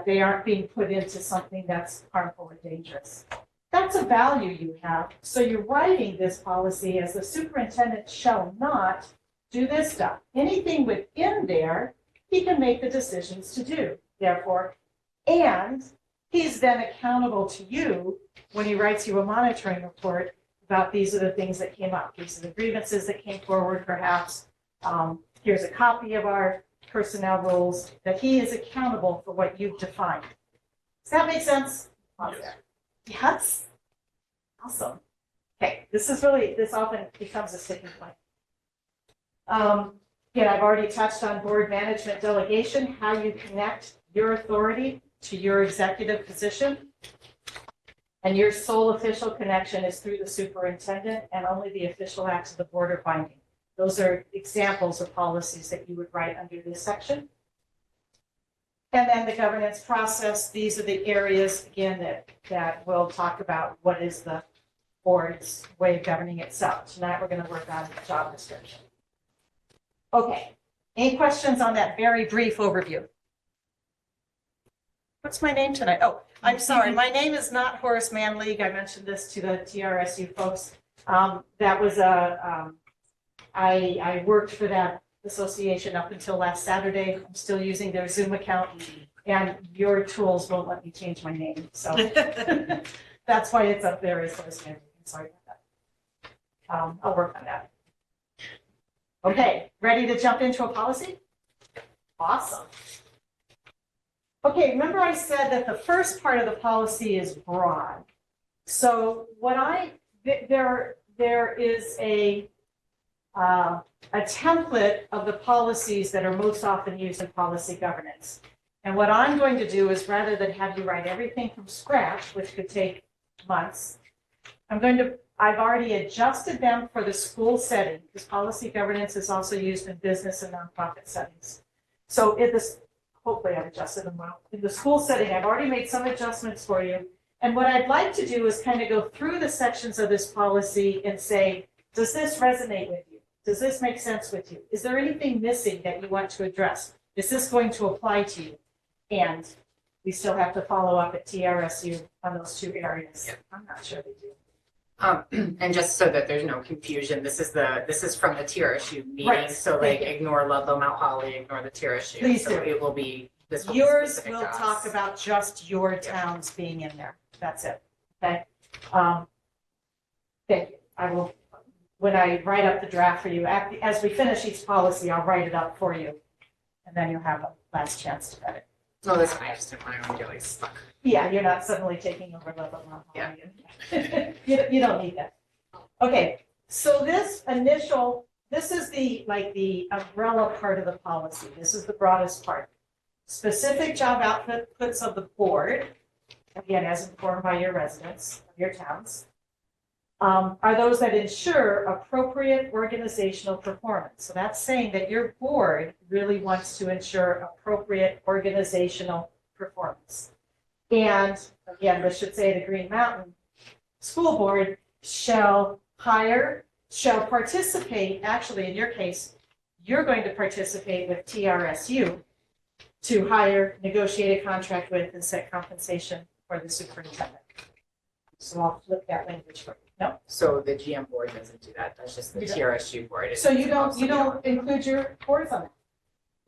they aren't being put into something that's harmful or dangerous. That's a value you have. So you're writing this policy as the superintendent shall not do this stuff. Anything within there, he can make the decisions to do, therefore. And he's then accountable to you when he writes you a monitoring report about these are the things that came up. These are the grievances that came forward, perhaps. Here's a copy of our personnel rules, that he is accountable for what you've defined. Does that make sense? Yes. Yes? Awesome. Okay, this often becomes a sticking point. Again, I've already touched on board management delegation, how you connect your authority to your executive position. And your sole official connection is through the superintendent, and only the official acts of the board are binding. Those are examples of policies that you would write under this section. And then the governance process, these are the areas, again, that we'll talk about what is the board's way of governing itself. Tonight, we're going to work on the job description. Okay, any questions on that very brief overview? What's my name tonight? Oh, I'm sorry. My name is not Horace Manleague. I mentioned this to the TRSU folks. That was I worked for that association up until last Saturday. I'm still using their Zoom account, and your tools won't let me change my name. So that's why it's up there as Horace Manleague. I'm sorry about that. I'll work on that. Okay, ready to jump into a policy? Awesome. Okay, remember I said that the first part of the policy is broad. So there is a template of the policies that are most often used in policy governance. And what I'm going to do is, rather than have you write everything from scratch, which could take months, I've already adjusted them for the school setting, because policy governance is also used in business and nonprofit settings. So hopefully I've adjusted them well. In the school setting, I've already made some adjustments for you. And what I'd like to do is kind of go through the sections of this policy and say, does this resonate with you? Does this make sense with you? Is there anything missing that you want to address? Is this going to apply to you? And we still have to follow up at TRSU on those two areas. Yeah. I'm not sure they do. And just so that there's no confusion, this is from the TRSU meeting. Right. So like ignore Ludlow, Mount Holly, ignore the TRSU. Please so do. It will be this. Yours will talk about just your towns being in there. That's it. Okay. Thank you. I will, when I write up the draft for you, as we finish each policy, I'll write it up for you, and then you'll have a last chance to edit. No, that's fine. I just didn't want to get like stuck. Yeah, you're not suddenly taking over Ludlow, Mount Holly. Yeah. You don't need that. Okay, so this is the umbrella part of the policy. This is the broadest part. Specific job outputs of the board, again, as informed by your residents of your towns, are those that ensure appropriate organizational performance. So that's saying that your board really wants to ensure appropriate organizational performance. And again, this should say the Green Mountain School Board shall participate, actually in your case, you're going to participate with TRSU to hire, negotiate a contract with, and set compensation for the superintendent. So I'll flip that language for you. No? So the GM board doesn't do that. That's just the TRSU board. So you don't include your boards on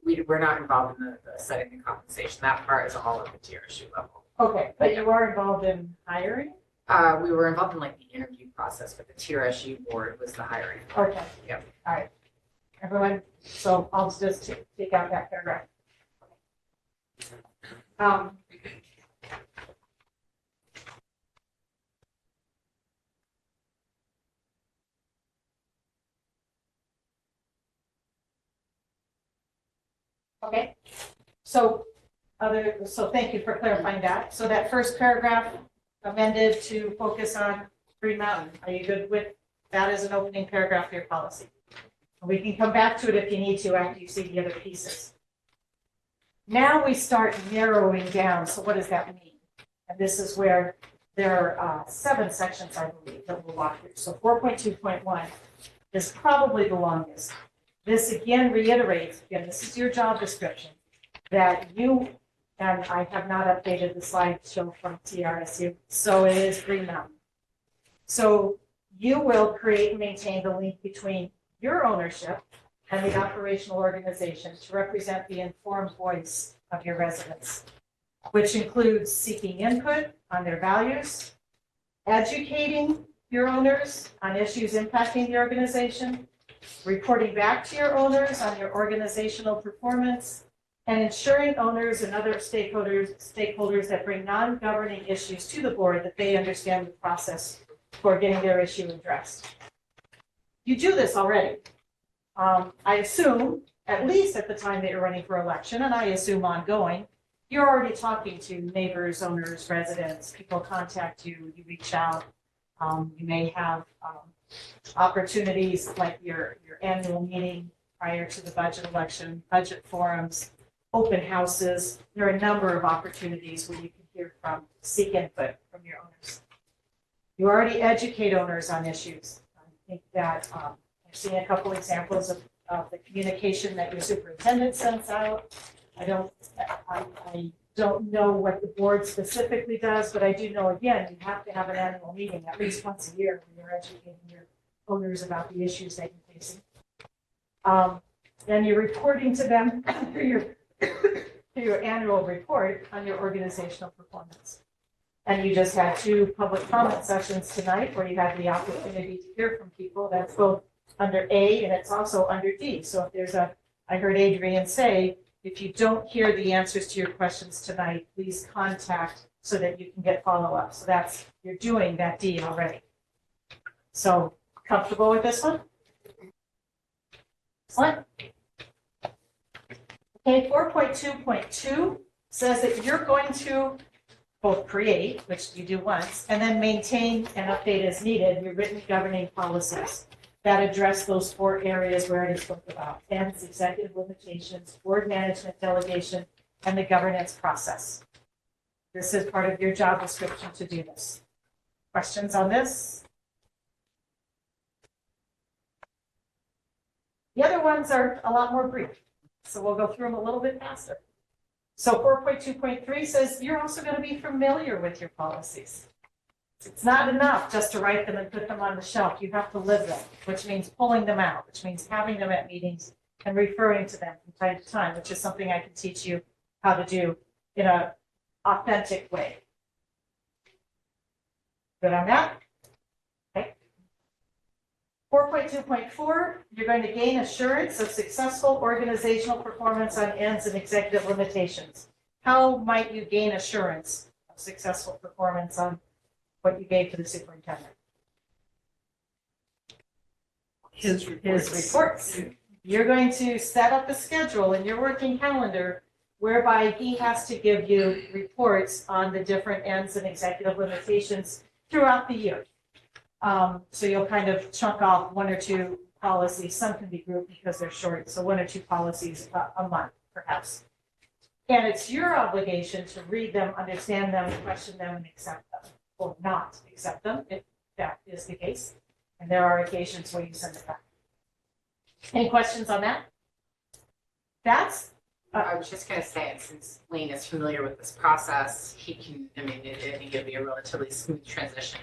that? We're not involved in the setting the compensation. That part is all at the TRSU level. Okay, but you are involved in hiring? We were involved in like the interview process, but the TRSU board was the hiring. Okay. Yep. All right. Everyone, so I'll just take out that paragraph. Okay, so thank you for clarifying that. So that first paragraph amended to focus on Green Mountain. Are you good with that as an opening paragraph for your policy? We can come back to it if you need to after you see the other pieces. Now we start narrowing down. So what does that mean? And this is where there are 7 sections, I believe, that we'll walk through. So 4.2.1 is probably the longest. This again reiterates, again, this is your job description, that you, and I have not updated the slideshow from TRSU, so it is Green Mountain. So you will create and maintain the link between your ownership and the operational organization to represent the informed voice of your residents, which includes seeking input on their values, educating your owners on issues impacting the organization, reporting back to your owners on your organizational performance, and ensuring owners and other stakeholders that bring non-governing issues to the board that they understand the process for getting their issue addressed. You do this already. I assume, at least at the time that you're running for election, and I assume ongoing, you're already talking to neighbors, owners, residents, people contact you, you reach out. You may have opportunities like your annual meeting prior to the budget election, budget forums, open houses. There are a number of opportunities where you can hear from, seek input from your owners. You already educate owners on issues. I think that I've seen a couple examples of the communication that your superintendent sends out. I don't know what the board specifically does, but I do know, again, you have to have an annual meeting at least once a year where you're educating your owners about the issues that you're facing. Then you're reporting to them through your annual report on your organizational performance. And you just had 2 public comment sessions tonight where you had the opportunity to hear from people. That's both under A and it's also under D. So if there's I heard Adrian say, if you don't hear the answers to your questions tonight, please contact so that you can get follow-up. So you're doing that D already. So comfortable with this one? Excellent. Okay, 4.2.2 says that you're going to both create, which you do once, and then maintain and update as needed your written governing policies that address those 4 areas we already spoke about: ends, executive limitations, board management delegation, and the governance process. This is part of your job description to do this. Questions on this? The other ones are a lot more brief, so we'll go through them a little bit faster. So 4.2.3 says you're also going to be familiar with your policies. It's not enough just to write them and put them on the shelf. You have to live them, which means pulling them out, which means having them at meetings and referring to them from time to time, which is something I can teach you how to do in an authentic way. Good on that? Okay. 4.2.4, you're going to gain assurance of successful organizational performance on ends and executive limitations. How might you gain assurance of successful performance on what you gave to the superintendent? His reports. You're going to set up a schedule in your working calendar whereby he has to give you reports on the different ends and executive limitations throughout the year. So you'll kind of chunk off 1 or 2 policies. Some can be grouped because they're short, so 1 or 2 policies a month, perhaps. And it's your obligation to read them, understand them, question them, and accept them, or not accept them, if that is the case. And there are occasions where you send it back. Any questions on that? I was just going to say, since Lane is familiar with this process, he can, I think it'll be a relatively smooth transition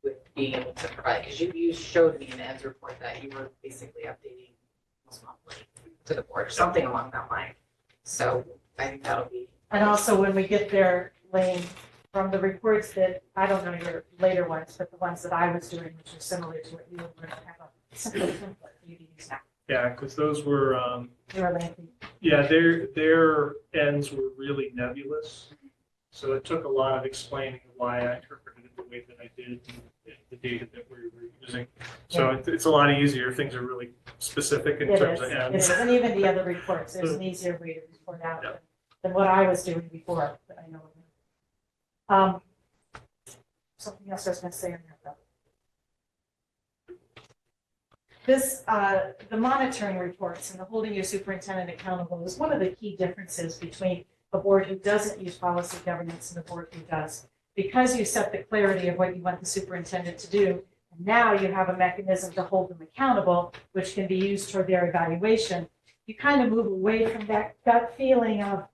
with being able to provide, because you showed me in the ends report that you were basically updating almost monthly to the board, something along that line. So I think that'll be. And also when we get there, Lane, from the reports that, I don't know your later ones, but the ones that I was doing, which are similar to what you were going to have a simple template for you to use now. Yeah, because those were, They were lengthy. yeah, their ends were really nebulous. So it took a lot of explaining why I interpreted it the way that I did, the data that we were using. So it's a lot easier. Things are really specific in terms of It ends. is, and even the other reports, there's an easier way to report out than what I was doing before, that I know. Something else I was going to say on that though. This, the monitoring reports and the holding your superintendent accountable is one of the key differences between a board who doesn't use policy governance and a board who does. Because you set the clarity of what you want the superintendent to do, now you have a mechanism to hold them accountable, which can be used toward their evaluation. You kind of move away from that gut feeling of, is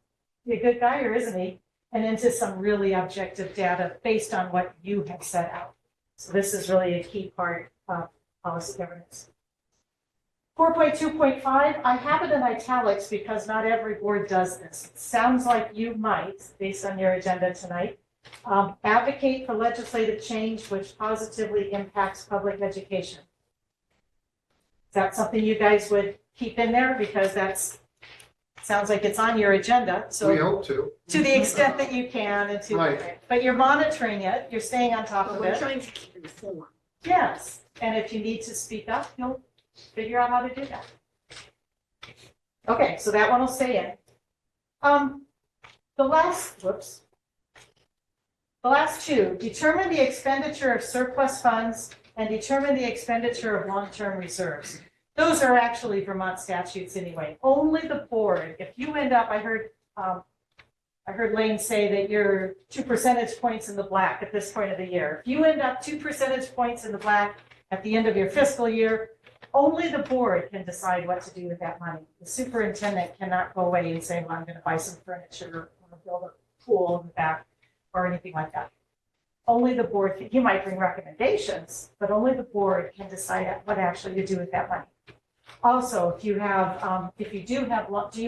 he a good guy or isn't he? And into some really objective data based on what you have set out. So this is really a key part of policy governance. 4.2.5, I have it in italics because not every board does this. It sounds like you might, based on your agenda tonight. Advocate for legislative change which positively impacts public education. Is that something you guys would keep in there? Because that's, sounds like it's on your agenda. So We hope to. To the extent that you can, and to, Right. but you're monitoring it, you're staying on top But of we're it. trying to keep informed. Yes, and if you need to speak up, you'll figure out how to do that. Okay, so that one will stay in. The last two, determine the expenditure of surplus funds and determine the expenditure of long-term reserves. Those are actually Vermont statutes anyway. Only the board, if you end up, I heard Lane say that you're 2 percentage points in the black at this point of the year. If you end up 2 percentage points in the black at the end of your fiscal year, only the board can decide what to do with that money. The superintendent cannot go away and say, well, I'm going to buy some furniture or build a pool in the back or anything like that. Only the board, you might bring recommendations, but only the board can decide what actually to do with that money. Also, if you have, if you do you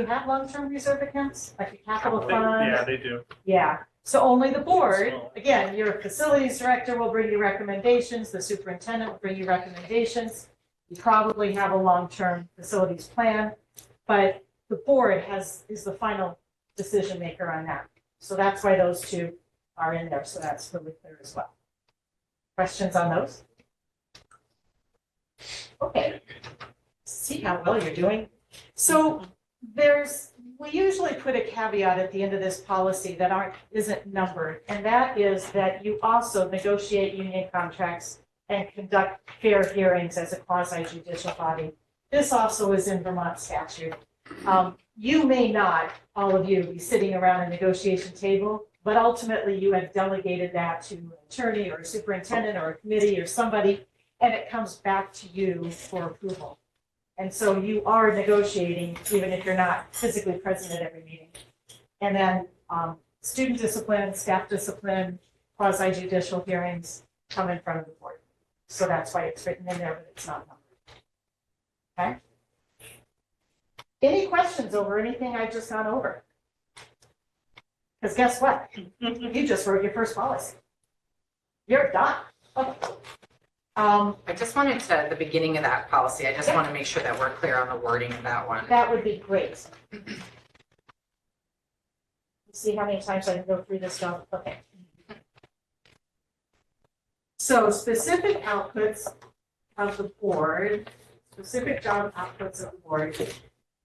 have long-term reserve accounts, like the capital fund? Yeah, they do. Yeah, so only the board, again, your facilities director will bring you recommendations, the superintendent will bring you recommendations. You probably have a long-term facilities plan, but the board is the final decision maker on that. So that's why those two are in there, so that's really clear as well. Questions on those? Okay. See how well you're doing. So we usually put a caveat at the end of this policy that isn't numbered, and that is that you also negotiate union contracts and conduct fair hearings as a quasi-judicial body. This also is in Vermont statute. You may not, all of you, be sitting around a negotiation table, but ultimately you have delegated that to an attorney or a superintendent or a committee or somebody, and it comes back to you for approval. And so you are negotiating, even if you're not physically present at every meeting. And then student discipline, staff discipline, quasi-judicial hearings come in front of the board. So that's why it's written in there, but it's not numbered. Okay? Any questions over anything I've just gone over? Because guess what? You just wrote your first policy. You're done. Okay. I just wanted to, at the beginning of that policy, I just want to make sure that we're clear on the wording of that one. That would be great. See how many times I can go through this stuff? Okay. So specific outputs of the board, specific job outputs of the board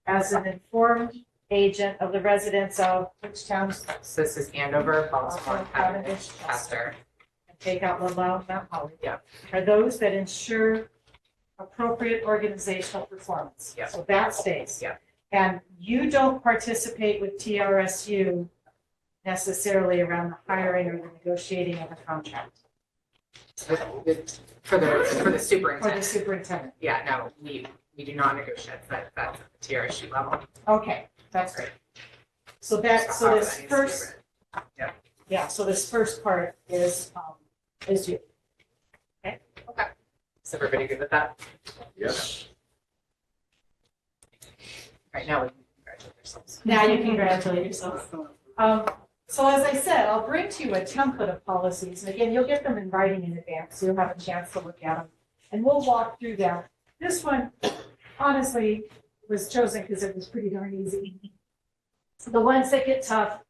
as an informed agent of the residents of which towns? So this is Andover, Baltimore, Cavendish, Chester. Take out Lalone, Mount Holly. Yeah. Are those that ensure appropriate organizational performance. Yeah. So that stays. Yeah. And you don't participate with TRSU necessarily around the hiring or the negotiating of a contract. For the For the superintendent. superintendent. Yeah, no, we do not negotiate, that's at the TRSU level. Okay, that's great. So So this first, yeah, so this first part is you. Okay. Okay. Is everybody good with that? Yes. Right now we can congratulate ourselves. Now you congratulate yourself. So as I said, I'll bring to you a template of policies, and again, you'll get them in writing in advance, so you'll have a chance to look at them. And we'll walk through them. This one, honestly, was chosen because it was pretty darn easy. The ones that get tough,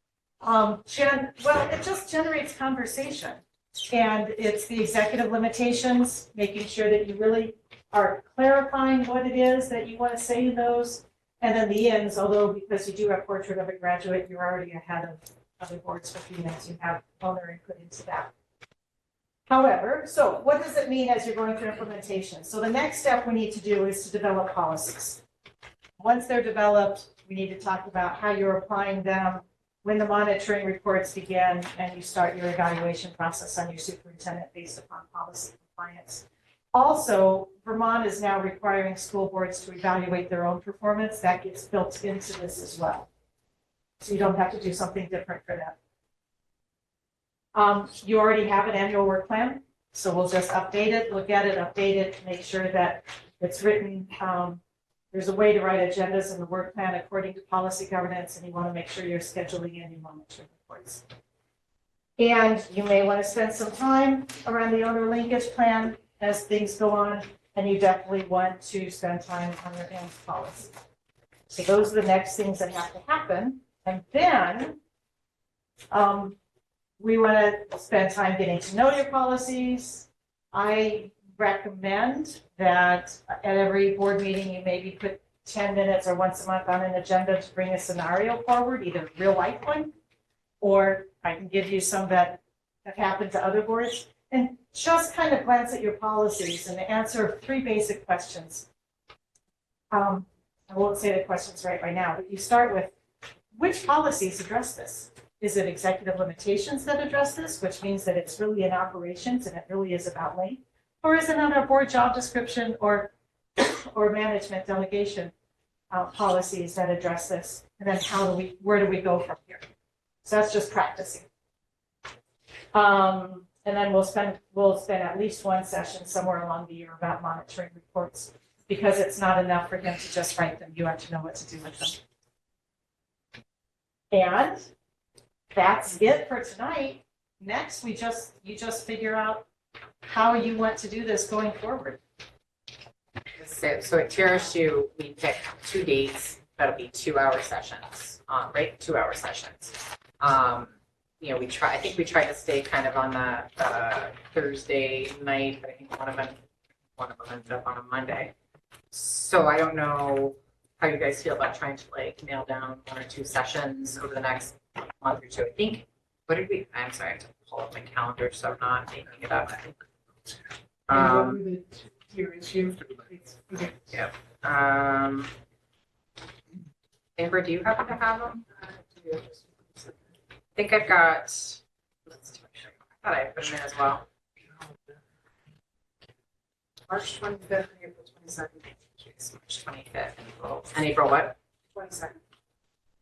well, it just generates conversation. And it's the executive limitations, making sure that you really are clarifying what it is that you want to say in those. And then the ends, although because you do have portrait of a graduate, you're already ahead of other boards for females, you have owner input into that. However, so what does it mean as you're going through implementation? So the next step we need to do is to develop policies. Once they're developed, we need to talk about how you're applying them, when the monitoring reports begin, and you start your evaluation process on your superintendent based upon policy compliance. Also, Vermont is now requiring school boards to evaluate their own performance. That gets built into this as well. So you don't have to do something different for that. You already have an annual work plan, so we'll just update it, look at it, update it, make sure that it's written. There's a way to write agendas in the work plan according to policy governance, and you want to make sure you're scheduling in your monitoring reports. And you may want to spend some time around the owner linkage plan as things go on, and you definitely want to spend time on your AMS policy. So those are the next things that have to happen. And then we want to spend time getting to know your policies. I recommend that at every board meeting, you maybe put 10 minutes or once a month on an agenda to bring a scenario forward, either a real life one, or I can give you some that have happened to other boards, and just kind of glance at your policies and answer 3 basic questions. I won't say the questions right now, but you start with, which policies address this? Is it executive limitations that address this, which means that it's really in operations and it really is about length? Or is it on our board job description or management delegation policies that address this? And then where do we go from here? So that's just practicing. And then we'll spend at least one session somewhere along the year about monitoring reports, because it's not enough for him to just write them. You have to know what to do with them. And that's it for tonight. Next, you just figure out how you want to do this going forward. So at TRSU, we picked 2 dates. That'll be 2-hour sessions, right? 2-hour sessions. You know, I think we tried to stay kind of on the Thursday night, but I think one of them ended up on a Monday. So I don't know how you guys feel about trying to like nail down 1 or 2 sessions over the next month or 2. I think, I'm sorry, I have to pull up my calendar so I'm not making it up. Yeah. Amber, do you happen to have them? I think I've got, let's make sure. I thought I put them in as well. March 25th and April 22nd. March 25th and April what? 22nd.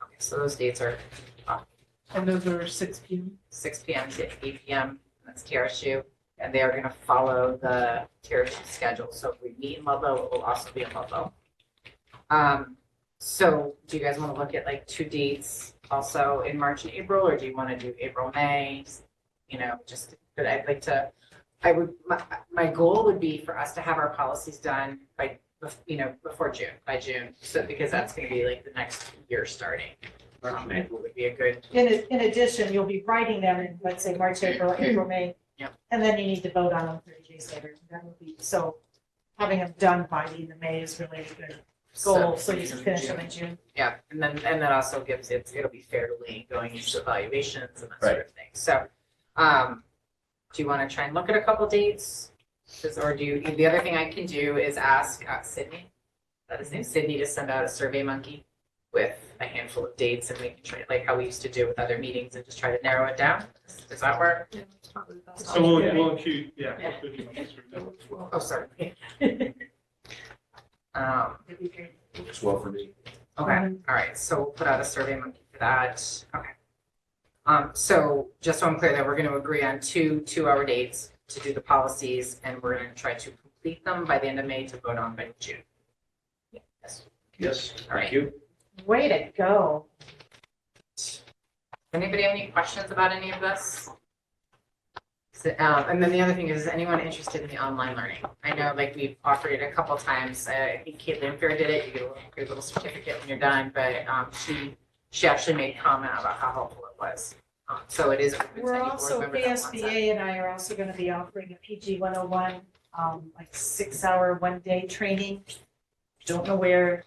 Okay, so those dates are off. And those are 6 p.m. 6 p.m. to 8 p.m. That's TRSU. And they are going to follow the TRSU schedule. So if we meet in Ludlow, it will also be in Ludlow. So do you guys want to look at like 2 dates also in March and April, or do you want to do April, May? You know, but I'd like to, my goal would be for us to have our policies done by, before June, by June. So because that's going to be like the next year starting. It would be a good. In addition, you'll be writing them in, let's say, March, April, May. Yep. And then you need to vote on them 30 days later. That would be, so having them done by the end of May is really a good goal, so you can finish them in June. Yeah, and that also gives it'll be fairly going into evaluations and that sort of thing. So, do you want to try and look at a couple dates? Or the other thing I can do is ask Sydney, that is named Sydney, to send out a Survey Monkey with a handful of dates, and we can try, like how we used to do with other meetings, and just try to narrow it down. Does that work? Yeah. So we'll include, Oh, sorry. Works well for me. Okay, all right, so we'll put out a Survey Monkey for that. Okay. So just so I'm clear that we're going to agree on 2-hour dates to do the policies, and we're going to try to complete them by the end of May to vote on by June. Yes. Yes, All right. thank you. Way to go. Anybody have any questions about any of this? And then the other thing is anyone interested in the online learning? I know like we've offered it a couple times. I think Caitlin Fair did it. You get a little certificate when you're done, but she actually made comment about how helpful it was. So it is. open to We're any board also, member that wants it. PSBA and I are also going to be offering a PG 101, like 6-hour, 1-day training. Don't know where,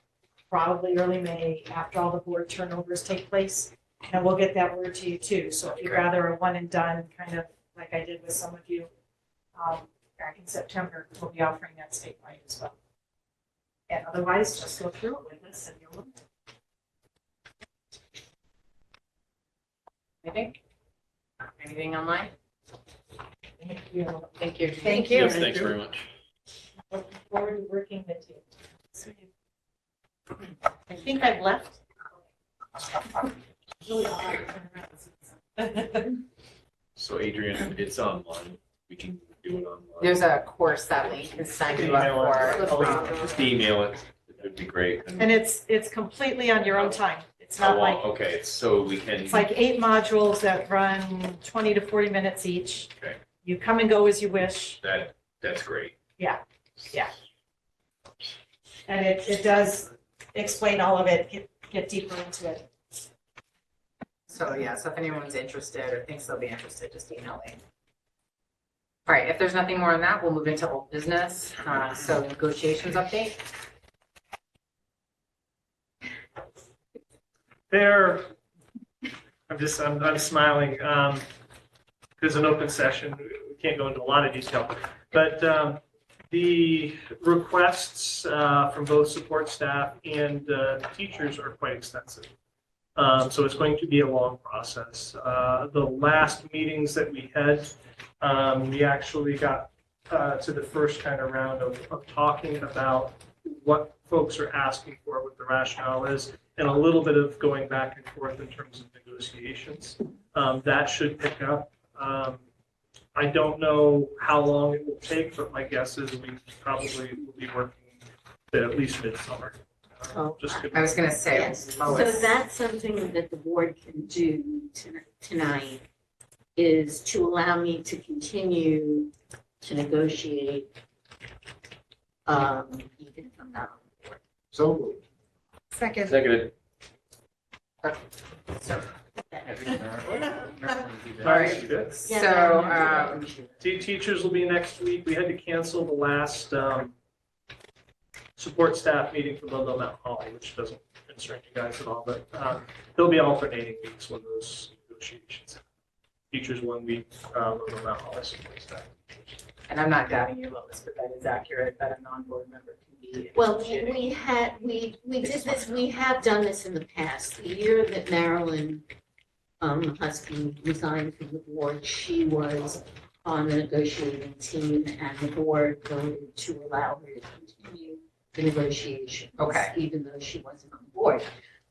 probably early May, after all the board turnovers take place. And we'll get that word to you too. So if you'd rather a one and done, kind of like I did with some of you back in September, we'll be offering that statewide as well. And otherwise, just go through it with us and you'll learn. Anything online? Thank you. Thank you. Thank you. Yes, thanks very much. Looking forward to working with you. I think I've left. So Adrian, it's online. We can do it online. There's a course that link is signed you up for. Just email it. It would be great. And it's completely on your own time. It's not like, Okay, so we can. it's like 8 modules that run 20 to 40 minutes each. Okay. You come and go as you wish. That's great. Yeah, yeah. And it does explain all of it, get deeper into it. So yeah, so if anyone's interested or thinks they'll be interested, just email me. All right, if there's nothing more on that, we'll move into old business. So negotiations update. I'm smiling, because an open session, we can't go into a lot of detail, but the requests from both support staff and teachers are quite extensive. So it's going to be a long process. The last meetings that we had, we actually got to the first kind of round of talking about what folks are asking for, what the rationale is, and a little bit of going back and forth in terms of negotiations. That should pick up. I don't know how long it will take, but my guess is we probably will be working at least midsummer. I was going to say, Yes, so that's something that the board can do tonight, is to allow me to continue to negotiate, even if I'm not on the board. So Second. Seconded. All right, so teachers will be next week. We had to cancel the last support staff meeting for Ludlow Mountain Hall, which doesn't concern you guys at all, but there'll be alternating weeks when those negotiations happen. Teachers 1 week, Ludlow Mountain Hall, support staff. and I'm not doubting you, Lois, but that is accurate that a non-board member can be. Well, we did this, we have done this in the past. The year that Marilyn Husky resigned from the board, she was on the negotiating team, and the board voted to allow her to continue the negotiations. Okay. Even though she wasn't on board.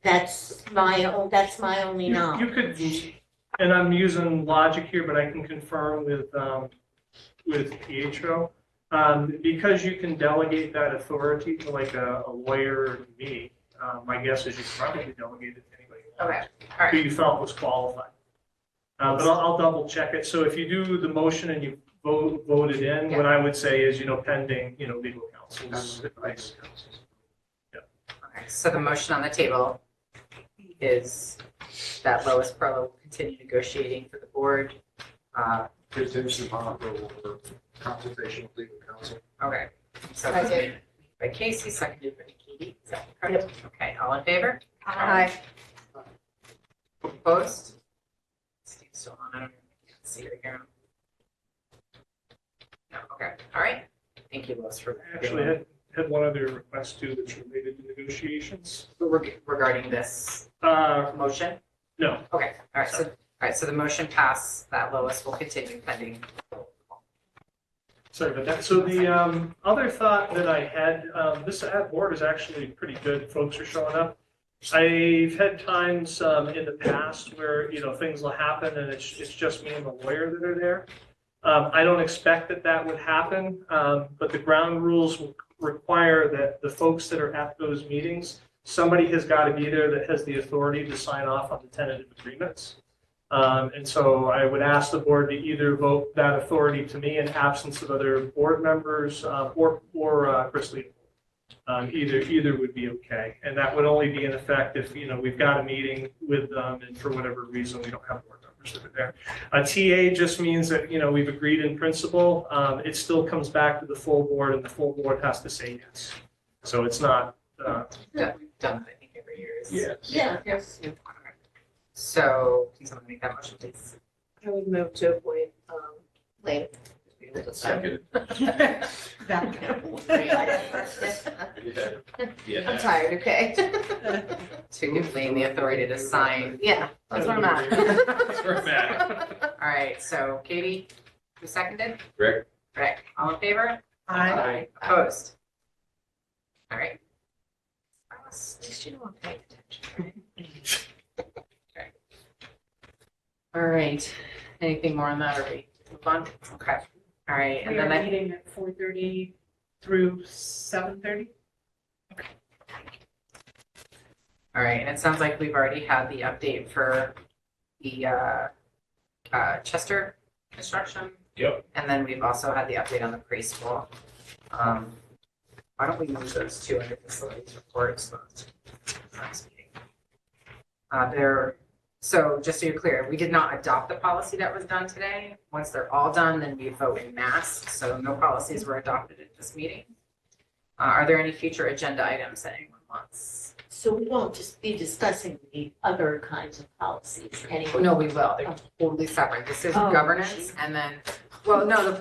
That's my only knowledge. You could, and I'm using logic here, but I can confirm with Pietro, because you can delegate that authority to like a lawyer or me. My guess is you probably delegate it to anybody Okay, all who right. you felt was qualified. But I'll double check it. So if you do the motion and you vote it in, what I would say is, pending, legal counsel's advice. Okay, so the motion on the table is that Lois Perlow will continue negotiating for the board. contingency bond for consultation with legal counsel. Okay, so that's made by Casey, seconded by Katie. Is that correct? Okay, all in favor? Aye. Opposed? Steve's still on. I don't see her here. No, okay, all right. Thank you, Lois, for I actually had one other request too that's related to negotiations. regarding this motion. No. Okay, all right, so the motion passed that Lois will continue pending. Sorry about that. So the other thought that I had, this ad board is actually pretty good. Folks are showing up. I've had times in the past where, things will happen and it's just me and the lawyer that are there. I don't expect that would happen, but the ground rules will require that the folks that are at those meetings, somebody has got to be there that has the authority to sign off on the tentative agreements. And so I would ask the board to either vote that authority to me in absence of other board members, or Chris Lee. Either would be okay. And that would only be in effect if, we've got a meeting with them and for whatever reason, we don't have board members that are there. A TA just means that, we've agreed in principle. It still comes back to the full board and the full board has to say yes. So it's not. That we've done, I think, every year. Yeah. Yes. So, can someone make that motion, please? I would move to appoint, Lane. Second. Yeah. I'm tired, okay? To give Lane the authority to sign. Yeah, that's where I'm at. That's where I'm at. All right, so Katie, who seconded? Rick? Rick, all in favor? Aye. Opposed? All right. At least you know I'm paying attention. All right, anything more on that, or we move on? Okay, all right, and We then are I, meeting at 4:30 through 7:30. all right, and it sounds like we've already had the update for the Chester construction. Yep. And then we've also had the update on the preschool. Why don't we move those two under facilities reports? Next meeting. So just so you're clear, we did not adopt the policy that was done today. Once they're all done, then we vote in mass. So no policies were adopted at this meeting. Are there any future agenda items that anyone wants? So we won't just be discussing the other kinds of policies anymore. No, we will. They're totally separate. This is Oh, governance geez. and then, well, no,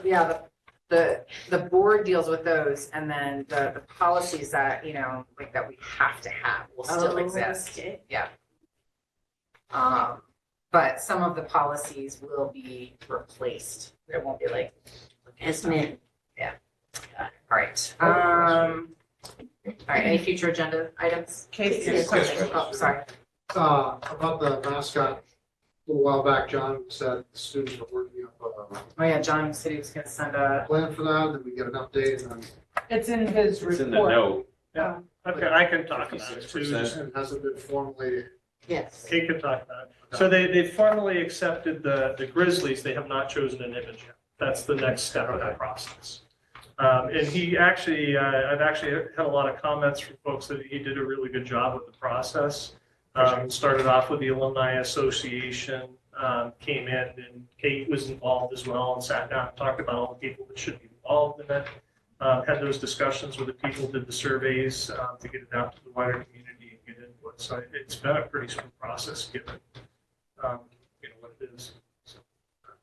the board deals with those and then the policies that, like that we have to have will still exist. Okay. Yeah. But some of the policies will be replaced. There won't be like. As men. Yeah. All right. All right, any future agenda items? Casey, Yes, question. Oh, sorry. About the mascot, a little while back, John said the students are working up Oh yeah, John said he was gonna send a a, plan for that, then we get an update, and then It's in his report. It's in the note. Yeah, okay, I can talk about it too. 56%. it hasn't been formally. Yes. Kate can talk about it. So they formally accepted the Grizzlies. They have not chosen an image yet. That's the next step of that process. And he actually, I've actually had a lot of comments from folks that he did a really good job with the process. Started off with the Alumni Association, came in and Kate was involved as well and sat down and talked about all the people that should be involved in it. Had those discussions with the people, did the surveys to get it out to the wider community and get input. So it's been a pretty smooth process given, what it is. So,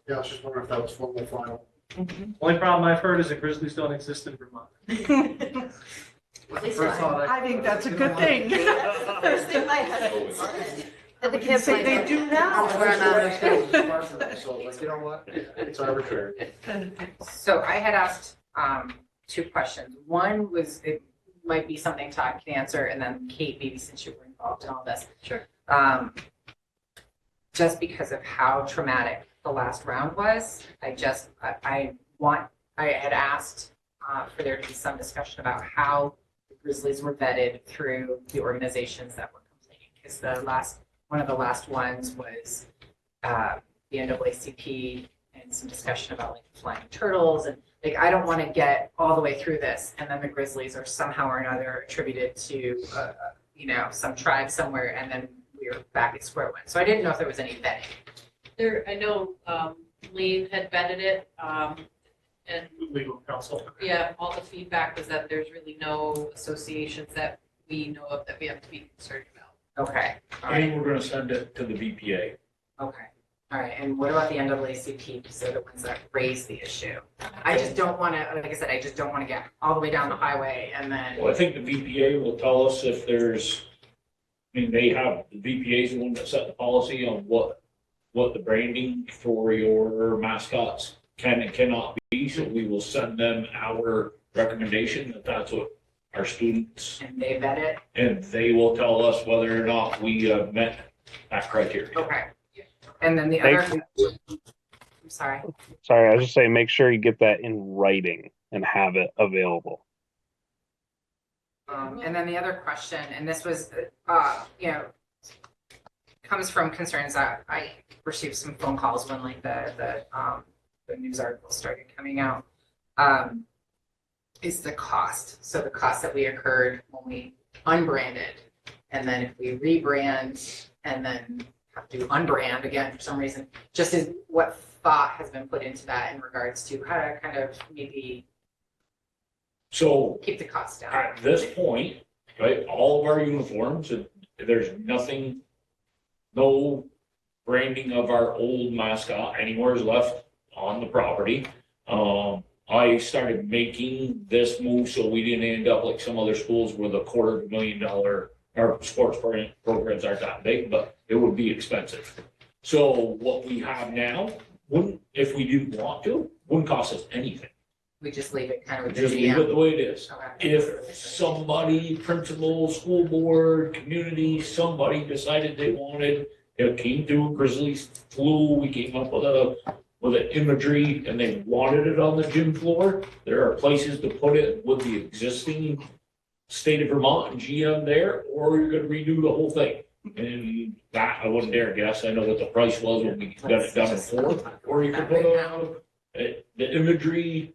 Yeah, I was just wondering if that was formal final. only problem I've heard is that Grizzlies don't exist in Vermont. First thought I think that's a good thing. First thing my husband said. And the We can say they do now. So, like, you know what? It's arbitrary. so I had asked two questions. One was, it might be something Todd can answer, and then Kate, maybe since you were involved in all this. Sure. Just because of how traumatic the last round was, I had asked for there to be some discussion about how the Grizzlies were vetted through the organizations that were complaining. Because one of the last ones was the NAACP and some discussion about like flying turtles and like, I don't want to get all the way through this and then the Grizzlies are somehow or another attributed to, some tribe somewhere and then we're back at square one. So I didn't know if there was any vetting. I know, Lee had vetted it, and Legal counsel. yeah, all the feedback was that there's really no associations that we know of that we have to be concerned about. Okay. All right. And we're gonna send it to the BPA. Okay. All right. And what about the NAACP? Because they're the ones that raise the issue. I just don't want to, like I said, I just don't want to get all the way down the highway and then. Well, I think the BPA will tell us if there's, the BPA is the one that set the policy on what the branding for your mascots can and cannot be. So we will send them our recommendation that that's what our students, And they vet it. and they will tell us whether or not we met that criteria. Okay. And then the other, I'm sorry. Sorry, I was just saying, make sure you get that in writing and have it available. And then the other question, and this was, comes from concerns that I received some phone calls when like the news articles started coming out. Is the cost. So the cost that we incurred when we unbranded, and then if we rebrand and then have to unbrand again for some reason, just is what thought has been put into that in regards to how to kind of maybe So keep the cost down. at this point, right, all of our uniforms, there's nothing, no branding of our old mascot anywhere is left on the property. I started making this move so we didn't end up like some other schools with $250,000, our sports programs aren't that big, but it would be expensive. So what we have now wouldn't, if we didn't want to, wouldn't cost us anything. We just leave it kind of with the Just leave it GM. the way it is. Okay. If somebody, principal, school board, community, somebody decided they wanted, it came through Grizzlies flu, we came up with an imagery and they wanted it on the gym floor, there are places to put it with the existing state of Vermont and GM there, or you're gonna redo the whole thing. And that, I wouldn't dare guess, I know what the price was when we got it done before, or you could put the imagery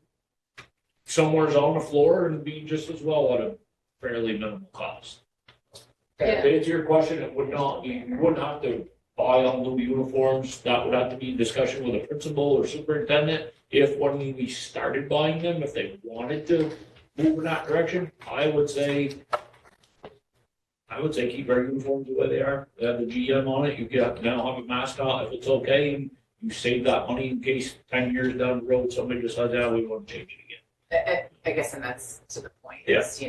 somewhere's on the floor and be just as well at a fairly minimal cost. To answer your question, it would not be, you wouldn't have to buy all new uniforms, that would have to be in discussion with a principal or superintendent. If when we started buying them, if they wanted to move in that direction, I would say keep our uniforms the way they are. They have the GM on it, you get, now have a mascot if it's okay, and you save that money in case 10 years down the road, somebody decides, we want to change it again. I guess, and that's to the point, Yeah. is,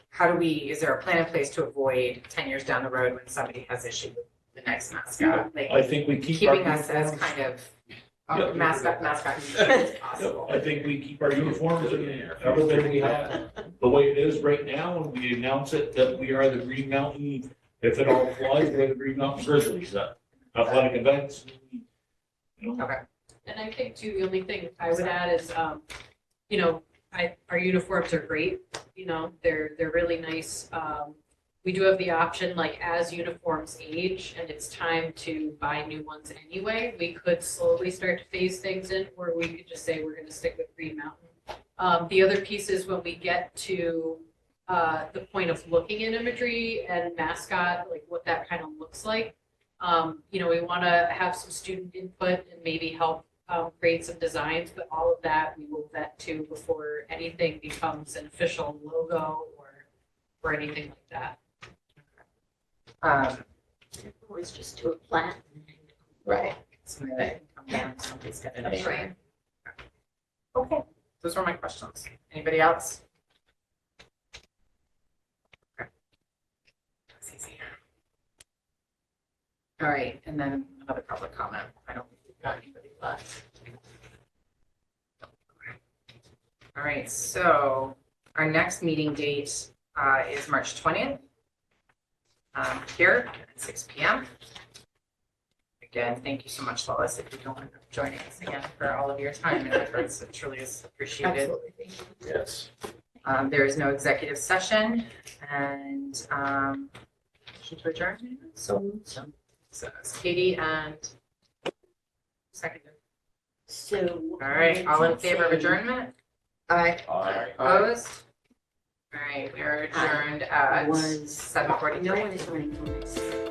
how do we, is there a plan in place to avoid 10 years down the road when somebody has issue with the next mascot? Like, I think we keep our keeping us as uniforms. kind of Yep. mascot as possible. I think we keep our uniforms and everything we have the way it is right now, and we announce it that we are the Green Mountain, if it all flies, we're the Green Mountain Grizzlies, that athletic events. Okay. And I think too, the only thing I would add is, our uniforms are great, they're really nice. We do have the option, like as uniforms age and it's time to buy new ones anyway, we could slowly start to phase things in, or we could just say we're gonna stick with Green Mountain. The other piece is when we get to the point of looking at imagery and mascot, like what that kind of looks like. We wanna have some student input and maybe help create some designs, but all of that we will vet too before anything becomes an official logo or anything like that. Always just do a plat. Right. Something that can come down, somebody's got it. That's right. Okay, those were my questions. Anybody else? Okay. That's easy. All right, and then another public comment. I don't think we've got anybody left. All right, so our next meeting date is March 20th. Here at 6 p.m. Again, thank you so much, Lois, if you don't end up joining us again for all of your time and efforts. It truly is appreciated. Absolutely. Yes. There is no executive session and motion to adjourn. So it's Katie and second. So. All right, all in favor of adjournment? Aye. Opposed? All right, we are adjourned at Was 7:43. no one is running for this.